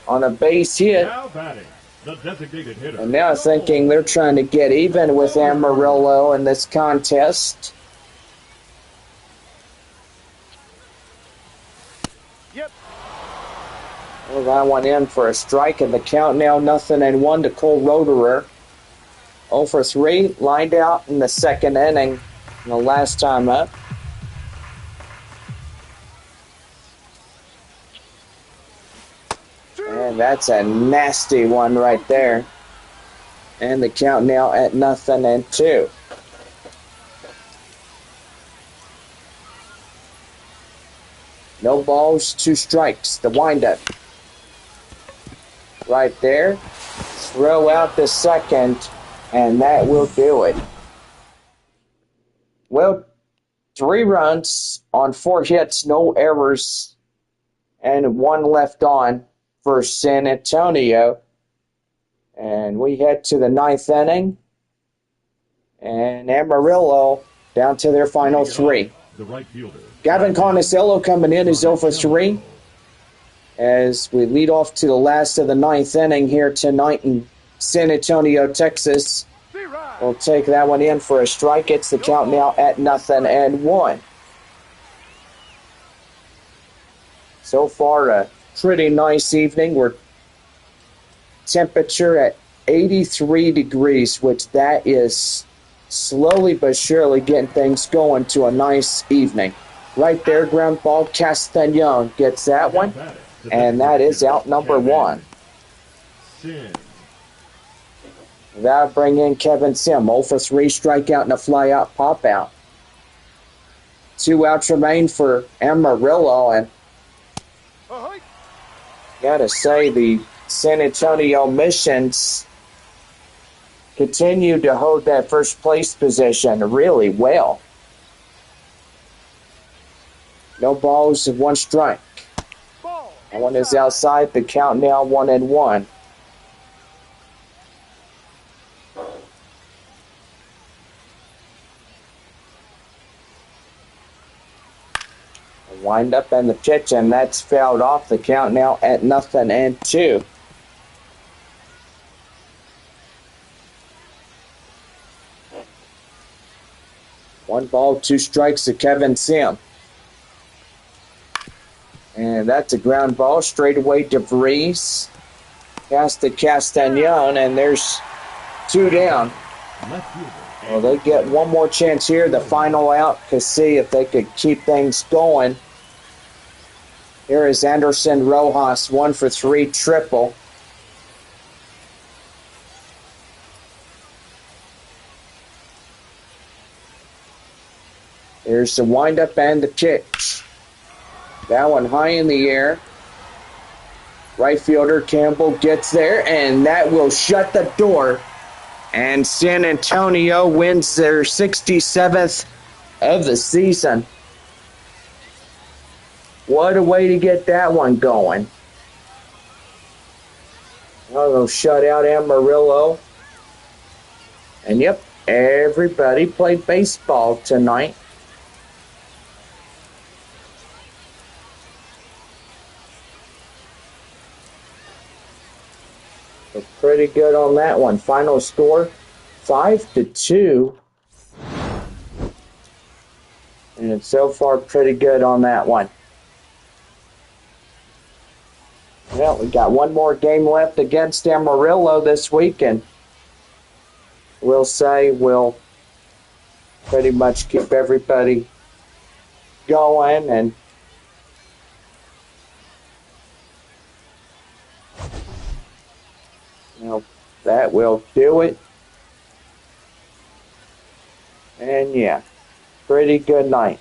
on a base hit. Now batting, the designated hitter. And now thinking they're trying to get even with Amarillo in this contest. Yep. Well, that one in for a strike, and the count now 0-1 to Cole Roederer. 0 for 3, lined out in the second inning. The last time up. And that's a nasty one right there. And the count now at 0-2. No balls, 2 strikes. The windup. Right there. Throw out the second, and that will do it. Well, 3 runs on 4 hits, no errors, and 1 left on for San Antonio. And we head to the 9th inning. And Amarillo down to their final 3. The right fielder. Gavin Conicello coming in is 0 for 3. As we lead off to the last of the 9th inning here tonight in San Antonio, Texas. We'll take that one in for a strike. It's the count now at 0-1. So far, a pretty nice evening. We're temperature at 83 degrees, which that is slowly but surely getting things going to a nice evening. Right there, ground ball. Castagnon gets that one, and that is out number 1. That'll bring in Kevin Sim. 0 for 3, strikeout and a flyout pop out. 2 outs remain for Amarillo, and gotta say the San Antonio Missions continue to hold that first place position really well. No balls and 1 strike. That one is outside. The count now 1-1. Wind up and the pitch, and that's fouled off. The count now at 0-2. One ball, 2 strikes to Kevin Sim. And that's a ground ball straight away to Breeze. Pass to Castagnon, and there's 2 down. Well, they get one more chance here, the final out, to see if they could keep things going. Here is Anderson Rojas, 1 for 3 triple. Here's the windup and the pitch. That one high in the air. Right fielder Campbell gets there, and that will shut the door. And San Antonio wins their 67th of the season. What a way to get that one going. Well, they'll shut out Amarillo. And yep, everybody played baseball tonight. So pretty good on that one. Final score, 5-2. And so far, pretty good on that one. Well, we got one more game left against Amarillo this week, and we'll say we'll pretty much keep everybody going, and that will do it. And yeah, pretty good night.